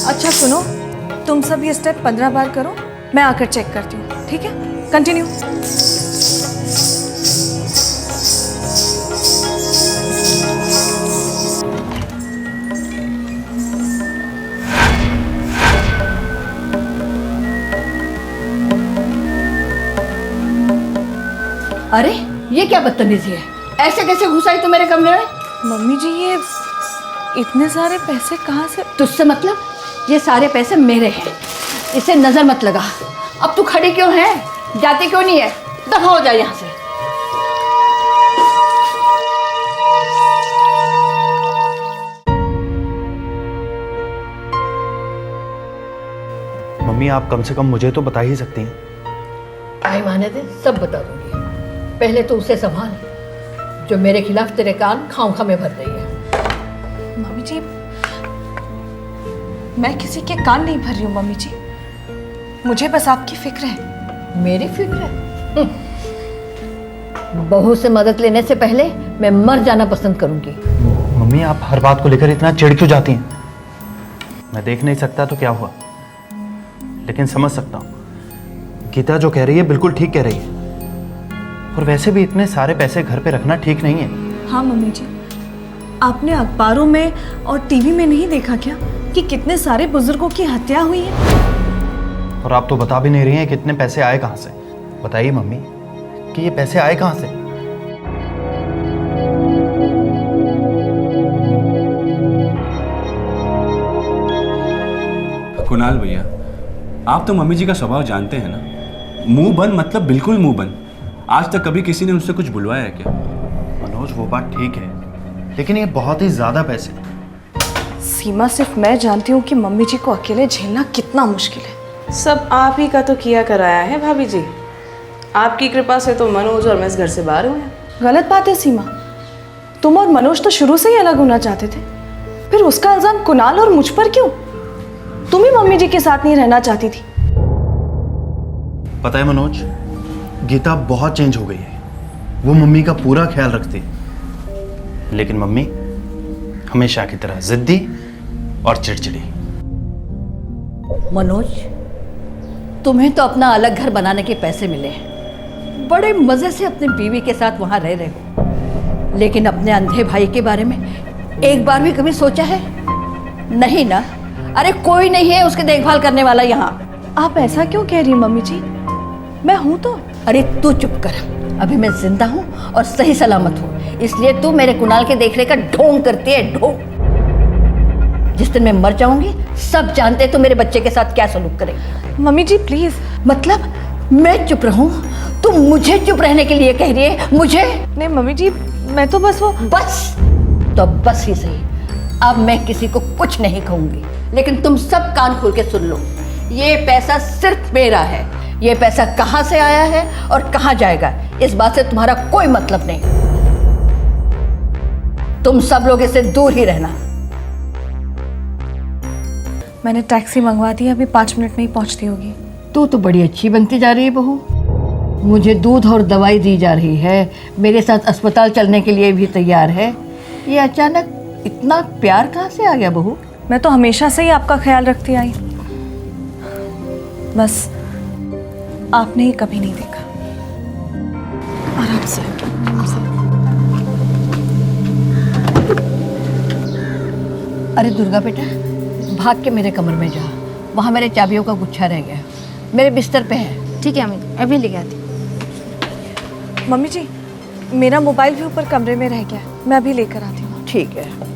Speaker 15: अच्छा सुनो, तुम सब ये स्टेप 15 बार करो, मैं आकर चेक करती हूँ, ठीक है? कंटिन्यू।
Speaker 18: अरे ये क्या बदतमीजी है, ऐसे कैसे घुस आई तू मेरे कमरे में?
Speaker 15: मम्मी जी ये इतने सारे पैसे कहाँ से?
Speaker 18: तुझसे मतलब? ये सारे पैसे मेरे हैं, इसे नजर मत लगा। अब तू खड़ी क्यों है, जाती क्यों नहीं है? दफा हो जा यहाँ से।
Speaker 19: मम्मी आप कम से कम मुझे तो बता ही सकती हैं।
Speaker 18: टाइम आने दे, सब बता दूंगी। पहले तो उसे संभाल जो मेरे खिलाफ तेरे कान खाम खामे भर रही है।
Speaker 15: मम्मी जी मैं किसी के कान नहीं भर रही हूँ मम्मी जी, मुझे बस आपकी फिक्र है।
Speaker 18: मेरी फिक्र है? बहू से मदद लेने से पहले मैं मर जाना पसंद करूंगी।
Speaker 19: मम्मी आप हर बात को लेकर इतना चिढ़ क्यों जाती हैं? मैं देख नहीं सकता तो क्या हुआ, लेकिन समझ सकता हूँ गीता जो कह रही है बिल्कुल ठीक कह रही है। और वैसे भी इतने सारे पैसे घर पे रखना ठीक नहीं है।
Speaker 4: हाँ मम्मी जी, आपने अखबारों में और टीवी में नहीं देखा क्या कि कितने सारे बुजुर्गों की हत्या हुई है?
Speaker 19: और आप तो बता भी नहीं रही हैं कितने पैसे आए कहाँ से। बताइए मम्मी कि ये पैसे आए कहाँ से?
Speaker 12: कुणाल भैया, आप तो मम्मी जी का स्वभाव जानते हैं ना, मुंह बंद मतलब बिल्कुल मुंह बंद। आज तक कभी किसी ने उनसे कुछ बुलवाया है क्या?
Speaker 19: मनोज वो बात ठीक है, लेकिन ये बहुत ही ज्यादा पैसे।
Speaker 15: सीमा, सिर्फ मैं जानती हूँ कि मम्मी जी को अकेले झेलना कितना मुश्किल है।
Speaker 20: सब आप ही का तो किया कराया है भाभी जी, आपकी कृपा से तो मनोज और मैं इस घर से बाहर हुए हैं।
Speaker 15: गलत बात है सीमा, तुम और मनोज तो शुरू से ही अलग होना चाहते थे, फिर उसका इल्जाम कुणाल और मुझ पर क्यों? तुम ही मम्मी जी के साथ नहीं रहना चाहती थी।
Speaker 19: पता है मनोज, गीता बहुत चेंज हो गई है। वो मम्मी का पूरा ख्याल रखती है, लेकिन मम्मी हमेशा की तरह जिद्दी और चिड़चिड़ी।
Speaker 18: मनोज, तुम्हें तो अपना अलग घर बनाने के पैसे मिले हैं, बड़े मजे से अपनी बीवी के साथ वहां रह रहे हो, लेकिन अपने अंधे भाई के बारे में एक बार भी कभी सोचा है? नहीं ना? अरे कोई नहीं है उसकी देखभाल करने वाला यहाँ।
Speaker 15: आप ऐसा क्यों कह रही हैं मम्मी जी? मैं हूं तो।
Speaker 18: अरे तू चुप कर, अभी मैं जिंदा हूँ और सही सलामत हूँ, इसलिए तू मेरे कुणाल के देखने का ढोंग करती है, ढोंग। जिस दिन मैं मर जाऊंगी सब जानते तो मेरे बच्चे के साथ क्या सलूक करेंगे।
Speaker 15: Mummy ji please.
Speaker 18: मतलब मैं चुप रहूं? तुम मुझे चुप रहने के लिए कह रही है? मुझे
Speaker 15: नहीं मम्मी जी, मैं तो बस वो
Speaker 18: बस तो बस ही सही। अब मैं किसी को कुछ नहीं कहूंगी, लेकिन तुम सब कान खोल के सुन लो, ये पैसा सिर्फ मेरा है। ये पैसा कहाँ से आया है और कहाँ जाएगा इस बात से तुम्हारा कोई मतलब नहीं। तुम सब लोग इससे दूर ही रहना।
Speaker 15: मैंने टैक्सी मंगवा दी, अभी 5 मिनट में ही पहुंचती होगी।
Speaker 18: तू तो बड़ी अच्छी बनती जा रही है बहू, मुझे दूध और दवाई दी जा रही है, मेरे साथ अस्पताल चलने के लिए भी तैयार है। ये अचानक इतना प्यार कहाँ से आ गया बहू?
Speaker 15: मैं तो हमेशा से ही आपका ख्याल रखती आई, बस आपने ही कभी नहीं देखा। आराम से।
Speaker 18: अरे दुर्गा बेटा, भाग के मेरे कमरे में जा, वहाँ मेरे चाबियों का गुच्छा रह गया, मेरे बिस्तर पे है।
Speaker 9: ठीक है अम्मी, अभी लेके आती।
Speaker 15: मम्मी जी, मेरा मोबाइल भी ऊपर कमरे में रह गया, मैं अभी लेकर आती हूँ।
Speaker 18: ठीक है।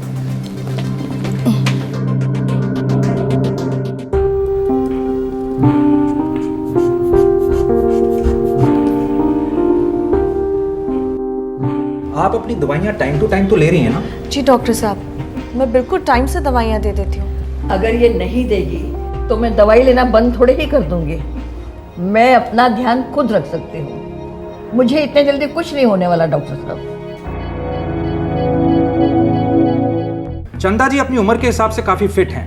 Speaker 21: आप अपनी दवाइयाँ टाइम टू टाइम तो ले रही हैं ना?
Speaker 15: जी डॉक्टर साहब, मैं बिल्कुल टाइम से दवाइयाँ दे देती हूँ।
Speaker 18: अगर ये नहीं देगी तो मैं दवाई लेना बंद थोड़े ही कर दूंगी। मैं अपना ध्यान खुद रख सकती हूँ, मुझे इतने जल्दी कुछ नहीं होने वाला डॉक्टर साहब।
Speaker 21: चंदा जी अपनी उम्र के हिसाब से काफ़ी फिट हैं।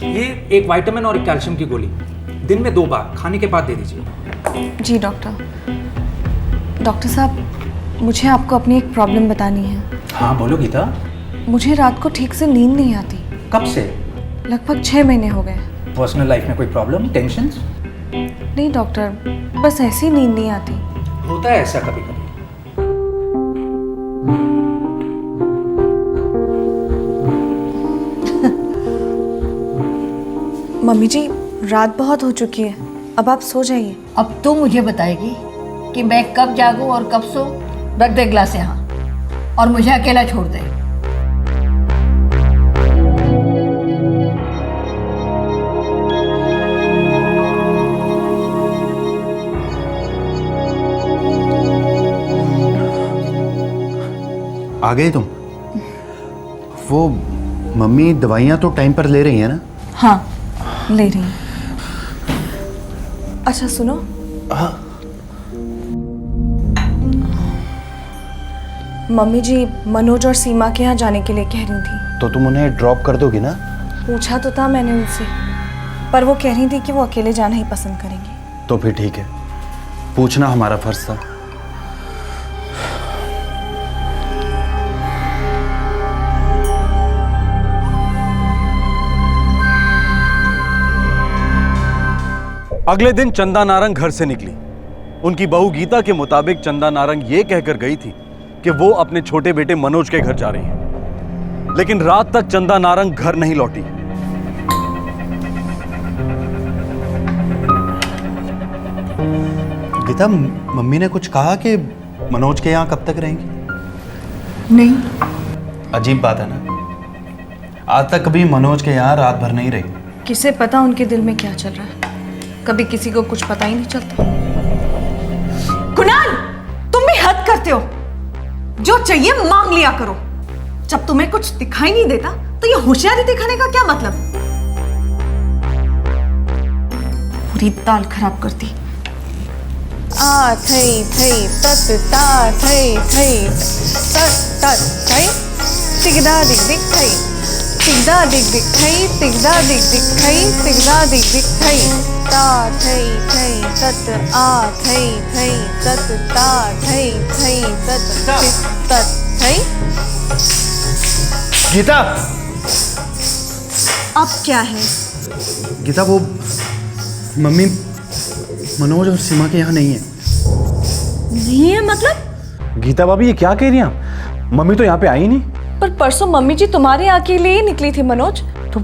Speaker 21: ये एक विटामिन और एक कैल्शियम की गोली दिन में 2 बार खाने के बाद दे दीजिए।
Speaker 15: जी डॉक्टर साहब, मुझे आपको अपनी एक प्रॉब्लम बतानी है।
Speaker 21: हाँ बोलो गीता।
Speaker 15: मुझे रात को ठीक से नींद नहीं आती।
Speaker 21: कब से?
Speaker 15: लगभग 6 महीने हो गए।
Speaker 21: पर्सनल लाइफ में कोई प्रॉब्लम, टेंशन?
Speaker 15: नहीं डॉक्टर, बस ऐसी नींद नहीं आती।
Speaker 21: होता है ऐसा कभी कभी।
Speaker 15: मम्मी जी, रात बहुत हो चुकी है, अब आप सो जाइए।
Speaker 18: अब तो मुझे बताएगी कि मैं कब जागूं और कब सो, रख दे गिलास यहाँ और मुझे अकेला छोड़ दे।
Speaker 19: आ गए तुम? वो मम्मी दवाइयाँ तो टाइम पर ले रही हैं ना?
Speaker 20: हाँ ले रही हूँ। अच्छा सुनो,
Speaker 19: हाँ।
Speaker 20: मम्मी जी मनोज और सीमा के यहाँ जाने के लिए कह रही थी।
Speaker 19: तो तुम उन्हें ड्रॉप कर दोगी ना?
Speaker 20: पूछा तो था मैंने उनसे, पर वो कह रही थी कि वो अकेले जाना ही पसंद करेंगी।
Speaker 19: तो फिर ठीक है, पूछना हमारा फर्ज था।
Speaker 1: अगले दिन चंदा नारंग घर से निकली। उनकी बहू गीता के मुताबिक चंदा नारंग ये कहकर गई थी कि वो अपने छोटे बेटे मनोज के घर जा रही है, लेकिन रात तक चंदा नारंग घर नहीं लौटी।
Speaker 19: गीता, मम्मी ने कुछ कहा कि मनोज के यहाँ कब तक रहेंगी?
Speaker 20: नहीं।
Speaker 19: अजीब बात है ना, आज तक कभी मनोज के यहाँ रात भर नहीं रही।
Speaker 20: किसे पता उनके दिल में क्या चल रहा है, कभी किसी को कुछ पता ही नहीं चलता।
Speaker 4: कुणाल, तुम भी हद करते हो। जो चाहिए मांग लिया करो। जब तुम्हें कुछ दिखाई नहीं देता तो ये होशियारी दिखाने का क्या मतलब? पूरी दाल खराब करती।
Speaker 20: आ थई थई तत ता थई थई तत तत थई तिगदा दिग दिग थई तिगदा दिग दिग थई तिगदा दिग दिग थई तिगदा दिग दिग थई ता थई थई तत आ थई थई तत ता थई थई तत तत थई।
Speaker 19: गीता!
Speaker 4: अब क्या है?
Speaker 19: गीता, वो मम्मी मनोज और सीमा के यहाँ नहीं है।
Speaker 4: नहीं है मतलब?
Speaker 1: गीता भाभी ये क्या कह रही हैं आप? मम्मी तो यहाँ पे आई नहीं।
Speaker 20: पर परसों मम्मी जी तुम्हारे यहाँ के लिए ही निकली थी मनोज।
Speaker 1: तो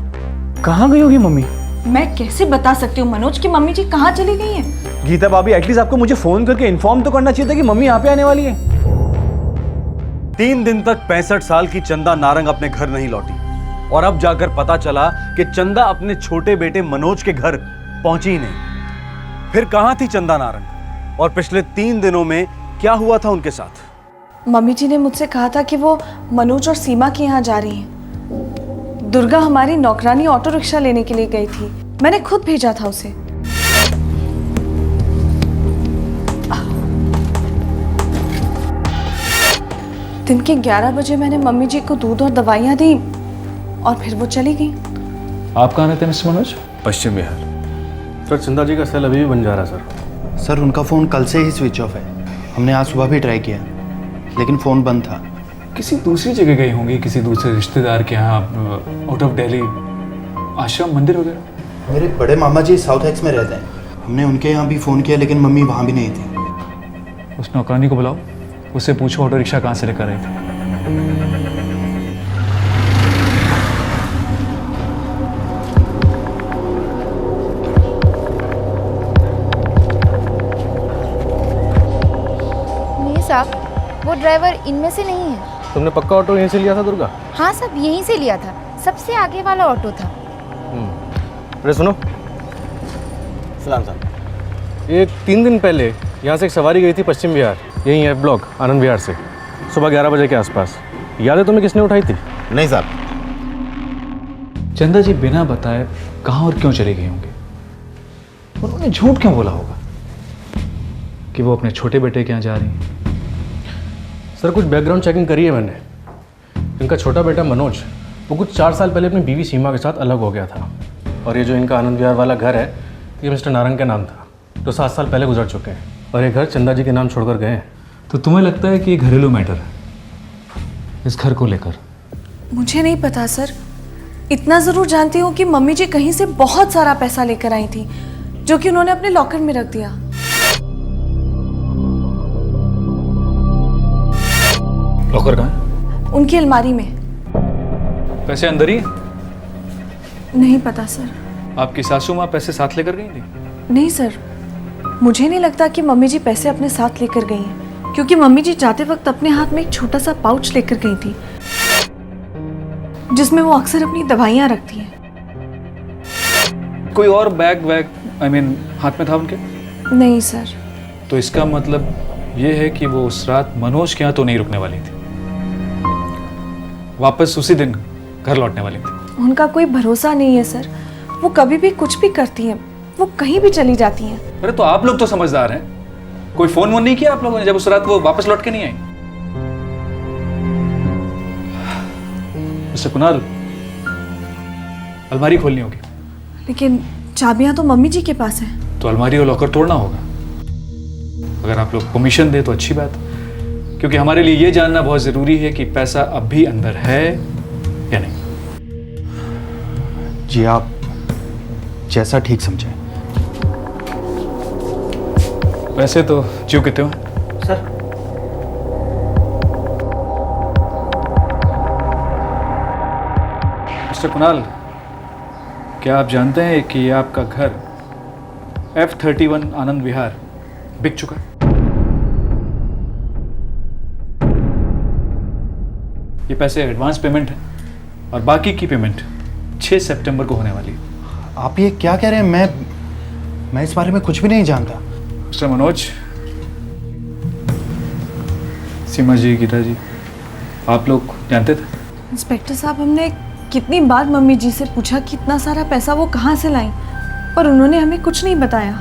Speaker 1: कहाँ गई होगी मम्मी?
Speaker 20: मैं कैसे बता सकती हूँ मनोज की मम्मी जी कहाँ चली गई हैं?
Speaker 1: गीता भाभी एटलीस्ट आपको मुझे फोन करके इन्फॉर्म तो करना चाहिए था कि मम्मी यहाँ पे आने वाली है। 3 दिन तक 65 साल की चंदा नारंग अपने घर नहीं लौटी और अब जाकर पता चला कि चंदा अपने छोटे बेटे मनोज के घर पहुंची ही नहीं। फिर कहां थी चंदा नारंग और पिछले 3 दिनों में क्या हुआ था उनके साथ?
Speaker 20: मम्मी जी ने मुझसे कहा था कि वो मनोज और सीमा के यहाँ जा रही हैं। दुर्गा हमारी नौकरानी ऑटो रिक्शा लेने के लिए गई थी, मैंने खुद भेजा था उसे। दिन के 11 बजे मैंने मम्मी जी को दूध और दवाइयाँ दी और फिर वो चली गई।
Speaker 8: आप कहाँ रहते हैं मिस्टर मनोज?
Speaker 1: पश्चिम बिहार। सर चंदा जी का सेल अभी भी बन जा रहा है
Speaker 19: सर उनका फ़ोन कल से ही स्विच ऑफ है। हमने आज सुबह भी ट्राई किया लेकिन फ़ोन बंद था।
Speaker 8: किसी दूसरी जगह गई होंगी, किसी दूसरे रिश्तेदार के यहाँ, आउट ऑफ दिल्ली, आश्रम, मंदिर वगैरह।
Speaker 19: मेरे बड़े मामा जी साउथ एक्स में रहते हैं, हमने उनके यहाँ भी फ़ोन किया लेकिन मम्मी वहाँ भी नहीं थी।
Speaker 8: उस नौकरानी को बुलाओ, उससे पूछो ऑटो रिक्शा कहाँ से लेकर आई थी।
Speaker 15: नहीं साहब, वो ड्राइवर इनमें से नहीं है।
Speaker 1: तुमने पक्का ऑटो यहीं से लिया था दुर्गा?
Speaker 15: हाँ साहब, यहीं से लिया था, सबसे आगे वाला ऑटो था।
Speaker 1: अरे सुनो सलाम साहब, ये 3 दिन पहले यहाँ से एक सवारी गई थी पश्चिम बिहार, यही है ब्लॉक आनंद विहार से, सुबह 11 बजे के आसपास। याद है तुम्हें किसने उठाई थी?
Speaker 12: नहीं साहब।
Speaker 8: चंदा जी बिना बताए कहाँ और क्यों चले गए होंगे? उन्होंने झूठ क्यों बोला होगा कि वो अपने छोटे बेटे के यहाँ जा रही हैं?
Speaker 13: सर कुछ बैकग्राउंड चेकिंग करी है मैंने। इनका छोटा बेटा मनोज वो कुछ 4 साल पहले अपनी बीवी सीमा के साथ अलग हो गया था, और ये जो इनका आनंद विहार वाला घर है ये मिस्टर नारंग के नाम था, जो 7 साल पहले गुजर चुके हैं, और ये घर चंदा जी के नाम छोड़कर गए हैं।
Speaker 8: तो तुम्हें लगता है कि ये घरेलू मैटर है इस घर को लेकर?
Speaker 20: मुझे नहीं पता सर, इतना ज़रूर जानती हूँ कि मम्मी जी कहीं से बहुत सारा पैसा लेकर आई थी जो कि उन्होंने अपने लॉकर में रख दिया।
Speaker 8: लॉकर कहाँ है?
Speaker 20: उनकी अलमारी में।
Speaker 8: पैसे अंदर ही?
Speaker 20: नहीं पता सर।
Speaker 8: आपकी सासू माँ पैसे साथ लेकर गई थी?
Speaker 20: नहीं सर। मुझे नहीं लगता कि मम्मी जी पैसे अपने साथ लेकर गई हैं, क्योंकि मम्मी जी जाते वक्त अपने हाथ में एक छोटा सा पाउच लेकर गई थी जिसमें वो अक्सर अपनी दवाइयाँ रखती हैं।
Speaker 10: कोई और बैग हाथ में था उनके?
Speaker 20: नहीं सर।
Speaker 10: तो इसका मतलब ये है कि वो उस रात मनोज के यहाँ तो नहीं रुकने वाली थी, वापस उसी दिन घर लौटने वाली थी।
Speaker 20: उनका कोई भरोसा नहीं है सर, वो कभी भी कुछ भी करती हैं, वो कहीं भी चली जाती हैं।
Speaker 10: अरे तो आप लोग तो समझदार हैं, कोई फोन वोन नहीं किया आप लोगों ने जब उस रात वो वापस लौट के नहीं आई? मिस्टर कुणाल, अलमारी खोलनी होगी।
Speaker 20: लेकिन चाबियां तो मम्मी जी के पास हैं।
Speaker 10: तो अलमारी और लॉकर तोड़ना होगा। अगर आप लोग परमिशन दे तो अच्छी बात, क्योंकि हमारे लिए ये जानना बहुत जरूरी है कि पैसा अब भी अंदर है या नहीं।
Speaker 19: जी आप जैसा ठीक समझें।
Speaker 10: वैसे तो क्यों कहते हो
Speaker 19: सर?
Speaker 10: मिस्टर कुणाल, क्या आप जानते हैं कि ये आपका घर F31 आनंद विहार बिक चुका है? ये पैसे एडवांस पेमेंट है और बाकी की पेमेंट 6 सितंबर को होने वाली है।
Speaker 19: आप ये क्या कह रहे हैं? मैं इस बारे में कुछ भी नहीं जानता।
Speaker 10: मिस्टर मनोज, सीमा जी, गीता जी, आप लोग जानते थे?
Speaker 20: इंस्पेक्टर साहब, हमने कितनी बार मम्मी जी से पूछा कि इतना सारा पैसा वो कहाँ से लाई, पर उन्होंने हमें कुछ नहीं बताया।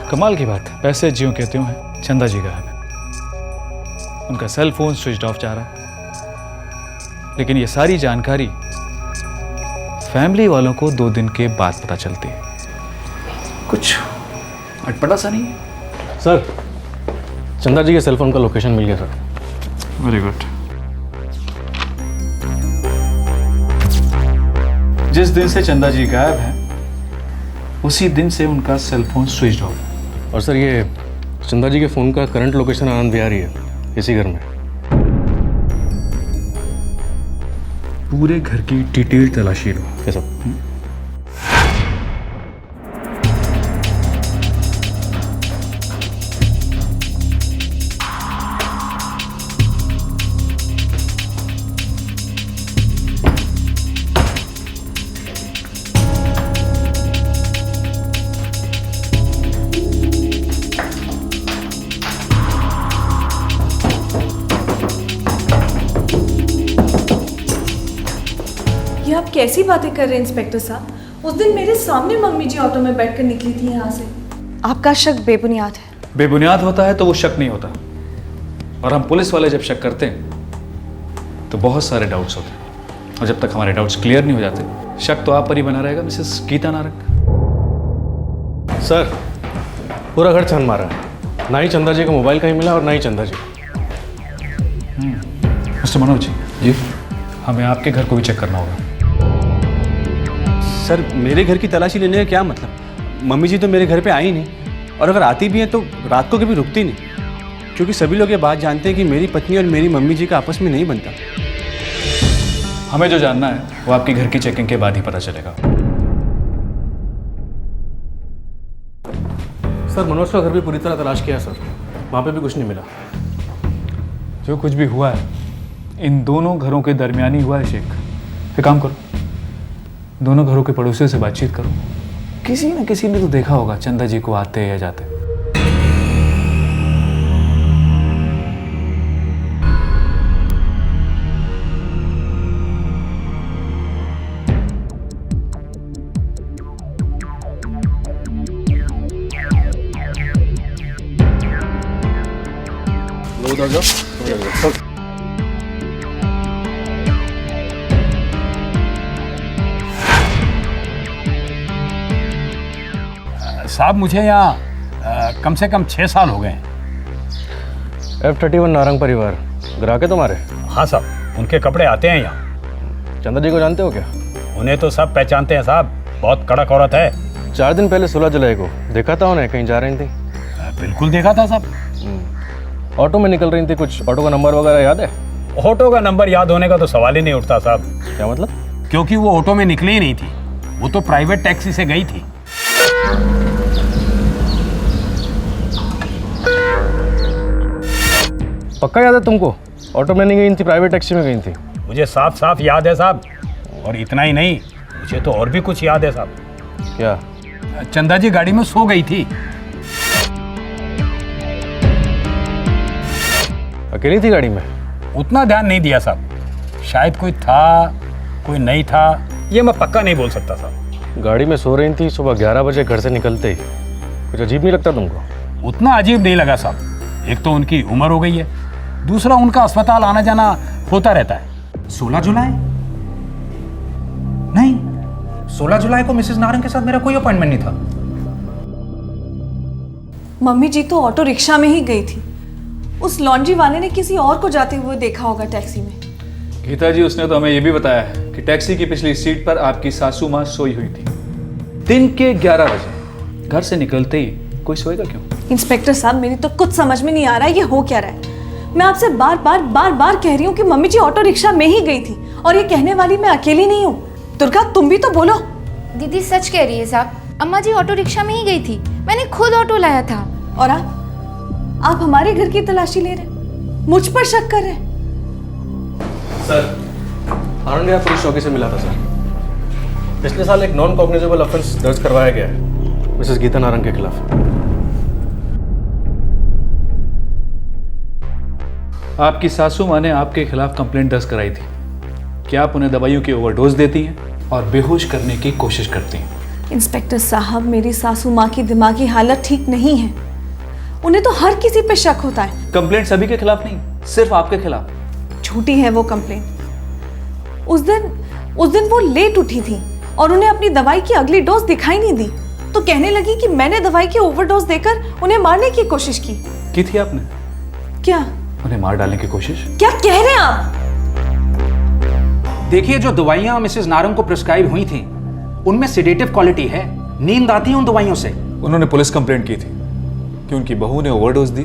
Speaker 10: कमाल की बात है, पैसे ज्यों कहते हैं चंदा जी गायब है। उनका सेल फोन स्विच ऑफ जा रहा है, लेकिन ये सारी जानकारी फैमिली वालों को 2 दिन के बाद पता चलती है। कुछ अटपटा सा नहीं है?
Speaker 13: सर, चंदा जी के सेलफोन का लोकेशन मिल गया सर।
Speaker 10: Very good. जिस दिन से चंदा जी गायब हैं, उसी दिन से उनका सेलफोन स्विच ऑफ है।
Speaker 13: और सर, ये चंदा जी के फ़ोन का करंट लोकेशन आनंद विहारी है, इसी घर में।
Speaker 10: पूरे घर की डिटेल तलाशी लो।
Speaker 13: ये सब
Speaker 20: ये आप कैसी बातें कर रहे हैं इंस्पेक्टर साहब? उस दिन मेरे सामने मम्मी जी ऑटो में बैठकर निकली थी यहाँ से। आपका शक बेबुनियाद है।
Speaker 10: बेबुनियाद होता है तो वो शक नहीं होता, और हम पुलिस वाले जब शक करते हैं तो बहुत सारे डाउट्स होते हैं, और जब तक हमारे डाउट्स क्लियर नहीं हो जाते, शक तो आप पर ही बना रहेगा मिसेस गीता नारंग।
Speaker 13: सर, पूरा घर छान मारा है, ना ही चंदा जी का मोबाइल कहीं मिला और ना ही चंदा जी।
Speaker 10: मिस्टर मनोज जी, हमें आपके घर को भी चेक करना होगा।
Speaker 1: सर, मेरे घर की तलाशी लेने का क्या मतलब? मम्मी जी तो मेरे घर पे आई नहीं, और अगर आती भी हैं तो रात को कभी रुकती नहीं, क्योंकि सभी लोग ये बात जानते हैं कि मेरी पत्नी और मेरी मम्मी जी का आपस में नहीं बनता।
Speaker 10: हमें जो जानना है वो आपके घर की चेकिंग के बाद ही पता चलेगा।
Speaker 13: सर, मनोज का घर भी पूरी तरह तलाश किया सर, वहाँ पे भी कुछ नहीं मिला।
Speaker 10: जो कुछ भी हुआ है इन दोनों घरों के दरमियानी हुआ है। शेख, एक काम करो, दोनों घरों के पड़ोसियों से बातचीत करो। किसी न किसी ने तो देखा होगा चंदा जी को आते या जाते।
Speaker 22: साहब, मुझे यहाँ कम से कम 6 साल हो गए हैं।
Speaker 13: F31 नारंग परिवार ग्राहक है तुम्हारे?
Speaker 22: हाँ साहब, उनके कपड़े आते हैं यहाँ।
Speaker 13: चंदा जी को जानते हो क्या?
Speaker 22: उन्हें तो सब पहचानते हैं साहब, बहुत कड़क औरत है।
Speaker 13: 4 दिन पहले 16 जुलाई को देखा था उन्हें, कहीं जा रही थी?
Speaker 22: बिल्कुल देखा था साहब।
Speaker 13: ऑटो में निकल रही थी, कुछ ऑटो का नंबर वगैरह याद है?
Speaker 22: ऑटो का नंबर याद होने का तो सवाल ही नहीं उठता साहब।
Speaker 13: क्या मतलब?
Speaker 22: क्योंकि वो ऑटो में निकली ही नहीं थी, वो तो प्राइवेट टैक्सी से गई थी।
Speaker 13: पक्का याद है तुमको? ऑटो में नहीं गई थी, प्राइवेट टैक्सी में गई थी।
Speaker 22: मुझे साफ साफ याद है साहब, और इतना ही नहीं, मुझे तो और भी कुछ याद है साहब।
Speaker 13: क्या?
Speaker 22: चंदा जी गाड़ी में सो गई थी।
Speaker 13: अकेली थी गाड़ी में?
Speaker 22: उतना ध्यान नहीं दिया साहब, शायद कोई था कोई नहीं था, ये मैं पक्का नहीं बोल सकता साहब।
Speaker 13: गाड़ी में सो रही थी, सुबह 11 बजे घर से निकलते ही। कुछ अजीब नहीं लगता तुमको?
Speaker 22: उतना अजीब नहीं लगा साहब, एक तो उनकी उम्र हो गई है, दूसरा उनका अस्पताल आना जाना होता रहता है।
Speaker 21: 16 जुलाई? नहीं, 16 जुलाई को मिसेस नारंग के साथ मेरा कोई अपॉइंटमेंट नहीं था।
Speaker 20: मम्मी जी तो ऑटो रिक्शा में ही गई थी। उस लॉन्ड्री वाले ने किसी और को जाते हुए देखा होगा टैक्सी में।
Speaker 10: गीता जी, उसने तो हमें ये भी बताया है कि टैक्सी की पिछली सीट पर आपकी सासू माँ सोई हुई थी। दिन के 11 बजे घर से निकलते ही कोई सोएगा क्यों?
Speaker 20: इंस्पेक्टर साहब, मेरी तो कुछ समझ में नहीं आ रहा है ये हो क्या रहा है। मैं आपसे बार बार कह रही हूँ कि मम्मी जी ऑटो रिक्शा में ही गई थी, और ये कहने वाली मैं अकेली नहीं हूँ। दुर्गा, तुम भी तो बोलो।
Speaker 15: दीदी सच कह रही है साहब, अम्मा जी ऑटो रिक्शा में ही गई थी, मैंने खुद ऑटो लाया था।
Speaker 20: और आप हमारे घर की तलाशी ले रहे, मुझ पर शक कर रहे?
Speaker 13: सर, आनंद विहार पुलिस चौकी से मिला था सर। पिछले साल एक नॉन कॉग्निजेबल ऑफेंस दर्ज करवाया गया है मिसेस गीता नारंग के खिलाफ।
Speaker 10: आपकी सासू माँ ने आपके खिलाफ कंप्लेंट दर्ज कराई थी कि आप उन्हें दवाइयों की ओवरडोज देती हैं और बेहोश करने की कोशिश करती हैं।
Speaker 20: इंस्पेक्टर साहब, मेरी सासू माँ की दिमागी हालत ठीक नहीं है। उन्हें तो हर किसी पे शक होता है।
Speaker 10: कंप्लेंट सभी के खिलाफ नहीं, सिर्फ आपके खिलाफ।
Speaker 20: झूठी है वो कंप्लेंट। उस दिन वो लेट उठी थी और उन्हें अपनी दवाई की अगली डोज दिखाई नहीं दी, तो कहने लगी कि मैंने दवाई की ओवरडोज देकर उन्हें मारने की कोशिश की
Speaker 10: थी आपने?
Speaker 20: क्या?
Speaker 10: उन्हें मार डालने की कोशिश?
Speaker 20: क्या कह रहे हैं आप?
Speaker 21: देखिए, जो दवाइयां मिसेस नारंग को प्रिस्क्राइब हुई थी उनमें सेडेटिव क्वालिटी है, नींद आती है उन दवाइयों से।
Speaker 10: उन्होंने पुलिस कंप्लेंट की थी कि उनकी बहू ने ओवरडोज दी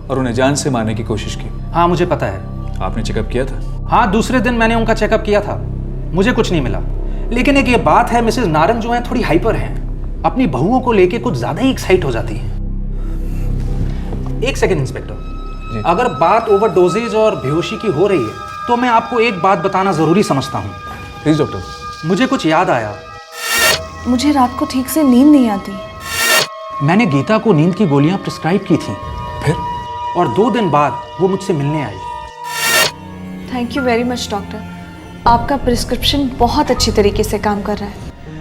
Speaker 10: और उन्हें जान से मारने की कोशिश की।
Speaker 21: हाँ, मुझे पता है।
Speaker 10: आपने चेकअप किया था?
Speaker 21: हाँ, दूसरे दिन मैंने उनका चेकअप किया था, मुझे कुछ नहीं मिला। लेकिन एक ये बात है, मिसेस नारंग जो है थोड़ी हाइपर हैं, अपनी बहुओं को लेके कुछ ज्यादा ही एक्साइट हो जाती हैं। एक सेकंड इंस्पेक्टर, अगर बात ओवरडोजेज और बेहोशी की हो रही है तो मैं आपको एक बात बताना जरूरी समझता हूँ।
Speaker 10: Please doctor.
Speaker 21: मुझे कुछ याद आया।
Speaker 20: मुझे रात को ठीक से नींद नहीं आती।
Speaker 21: मैंने गीता को नींद की गोलियां प्रिस्क्राइब की थी, फिर और 2 दिन बाद वो मुझसे मिलने आई।
Speaker 20: Thank you very much doctor, आपका प्रिस्क्रिप्शन बहुत अच्छी तरीके से काम कर रहा है।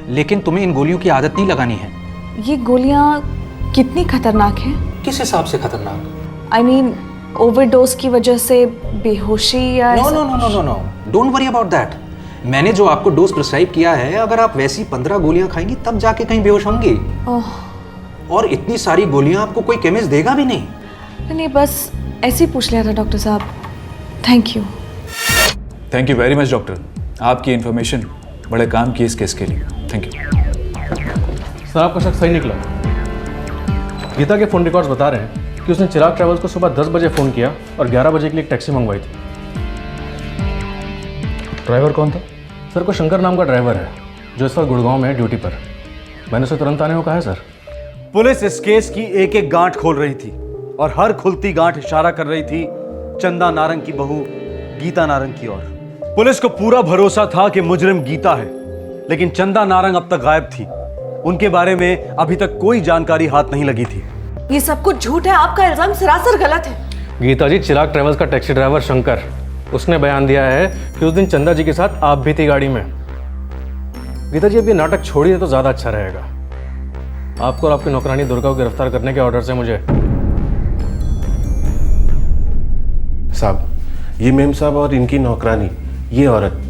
Speaker 21: लेकिन तुम्हें इन गोलियों की आदत नहीं लगानी है।
Speaker 20: ये गोलियां कितनी खतरनाक हैं?
Speaker 21: किस हिसाब से खतरनाक?
Speaker 20: आई मीन ओवरडोज की वजह से बेहोशी या
Speaker 21: no no no no no no, don't worry about that. मैंने जो आपको डोज प्रिस्क्राइब किया है, अगर आप वैसी 15 गोलियां खाएंगी तब जाके कहीं बेहोश होंगी। और इतनी सारी गोलियां आपको कोई केमिस्ट देगा भी नहीं।
Speaker 20: नहीं, बस ऐसे ही पूछ लिया था डॉक्टर साहब। Thank you.
Speaker 10: Thank you very much doctor, आपकी इन्फॉर्मेशन बड़े काम की इस केस के लिए। Thank you.
Speaker 13: सर, आपका शक सही निकला। गीता के फ़ोन रिकॉर्ड्स बता रहे हैं कि उसने चिराग ट्रैवल्स को सुबह 10 बजे फ़ोन किया और 11 बजे के लिए एक टैक्सी मंगवाई थी।
Speaker 10: ड्राइवर कौन था?
Speaker 13: सर, कोई शंकर नाम का ड्राइवर है जो इस वक्त गुड़गांव में है ड्यूटी पर। मैंने उसे तुरंत आने को कहा है सर।
Speaker 1: पुलिस इस केस की एक एक गांठ खोल रही थी और हर खुलती गांठ इशारा कर रही थी चंदा नारंग की बहू गीता नारंग की ओर। पुलिस को पूरा भरोसा था कि मुजरिम गीता है, लेकिन चंदा नारंग अब तक गायब थी। उनके बारे में अभी तक कोई जानकारी हाथ नहीं लगी थी।
Speaker 20: ये सब कुछ झूठ है, आपका इल्जाम सरासर गलत है।
Speaker 13: गीता जी, चिराग ट्रैवल्स का टैक्सी ड्राइवर शंकर, उसने बयान दिया है कि उस दिन चंदा जी के साथ आप भी थी गाड़ी में। गीता जी, अब ये नाटक छोड़िए तो ज़्यादा अच्छा रहेगा। आपको और आपकी नौकरानी दुर्गा को गिरफ्तार करने के ऑर्डर से मुझे।
Speaker 6: साहब, ये मेम साहब और इनकी नौकरानी, ये औरत,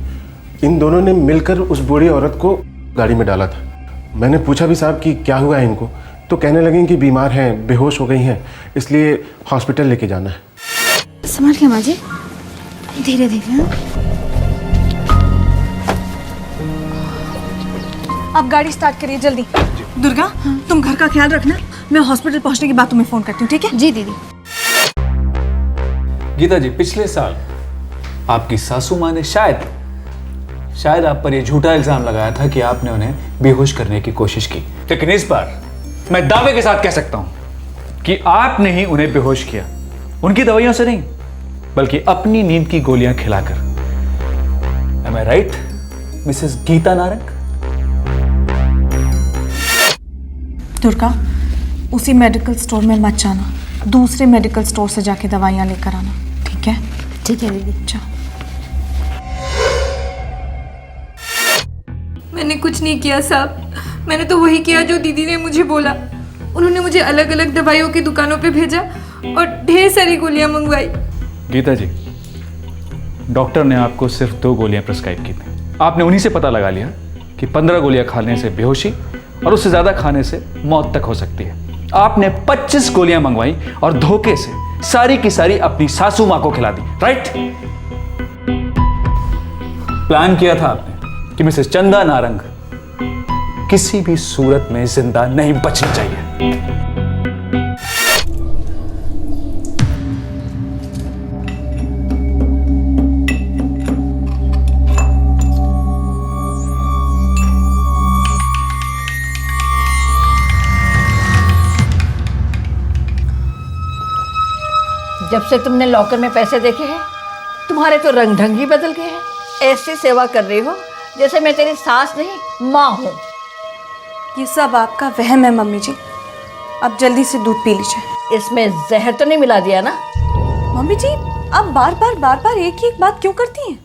Speaker 6: इन दोनों ने मिलकर उस बूढ़ी औरत को गाड़ी में डाला था। मैंने पूछा भी साहब कि क्या हुआ है इनको, तो कहने लगे कि बीमार हैं, बेहोश हो गई हैं, इसलिए हॉस्पिटल लेके जाना है।
Speaker 15: संभाल के माँ जी, धीरे धीरे।
Speaker 20: आप गाड़ी स्टार्ट करिए जल्दी। दुर्गा, तुम घर का ख्याल रखना, मैं हॉस्पिटल पहुंचने के बाद तुम्हें फोन करती हूँ, ठीक है?
Speaker 15: जी दीदी।
Speaker 10: गीता जी, पिछले साल आपकी सासू माँ ने शायद आप पर यह झूठा इल्जाम लगाया था कि आपने उन्हें बेहोश करने की कोशिश की। लेकिन इस बार मैं दावे के साथ कह सकता हूं कि आपने ही उन्हें बेहोश किया, उनकी दवाइयों से नहीं बल्कि अपनी नींद की गोलियां खिलाकर। Am I right, Mrs Geeta Narang?
Speaker 20: Durga, उसी मेडिकल स्टोर में मत जाना, दूसरे मेडिकल स्टोर से जाके दवाइयाँ लेकर आना, ठीक है?
Speaker 4: ठीक है दीदी।
Speaker 20: जाओ।
Speaker 15: मैंने कुछ नहीं किया साहब, मैंने तो वही किया जो दीदी ने मुझे बोला। उन्होंने मुझे अलग अलग दवाइयों की दुकानों पे भेजा और ढेर सारी गोलियां मंगवाई।
Speaker 10: गीता जी, डॉक्टर ने आपको सिर्फ 2 गोलियां प्रिस्क्राइब की थी। आपने उन्हीं से पता लगा लिया कि 15 गोलियां खाने से बेहोशी और उससे ज्यादा खाने से मौत तक हो सकती है। आपने 25 गोलियां मंगवाई और धोखे से सारी की सारी अपनी सासू मां को खिला दी, राइट? प्लान किया था आपने कि मिसेस चंदा नारंग किसी भी सूरत में जिंदा नहीं बचनी चाहिए।
Speaker 18: जब से तुमने लॉकर में पैसे देखे हैं तुम्हारे तो रंग ढंग ही बदल गए हैं। ऐसी सेवा कर रही हो जैसे मैं तेरी सास नहीं माँ हूँ।
Speaker 20: ये सब आपका वहम है मम्मी जी, अब जल्दी से दूध पी लीजिए।
Speaker 18: इसमें जहर तो नहीं मिला दिया ना?
Speaker 20: मम्मी जी, आप बार बार एक ही एक बात क्यों करती हैं?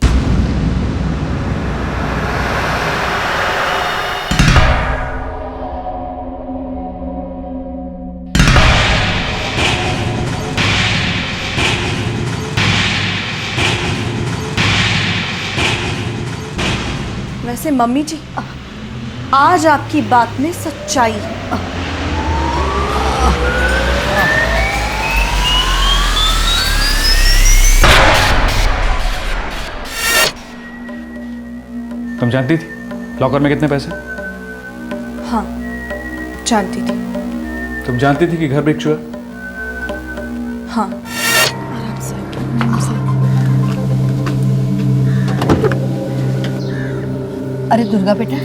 Speaker 20: वैसे मम्मी जी, आज आपकी बात में सच्चाई है।
Speaker 10: तुम जानती थी लॉकर में कितने पैसे?
Speaker 20: हाँ, जानती थी।
Speaker 10: तुम जानती थी कि घर में एक चूहा?
Speaker 20: हाँ।
Speaker 18: अरे दुर्गा बेटा,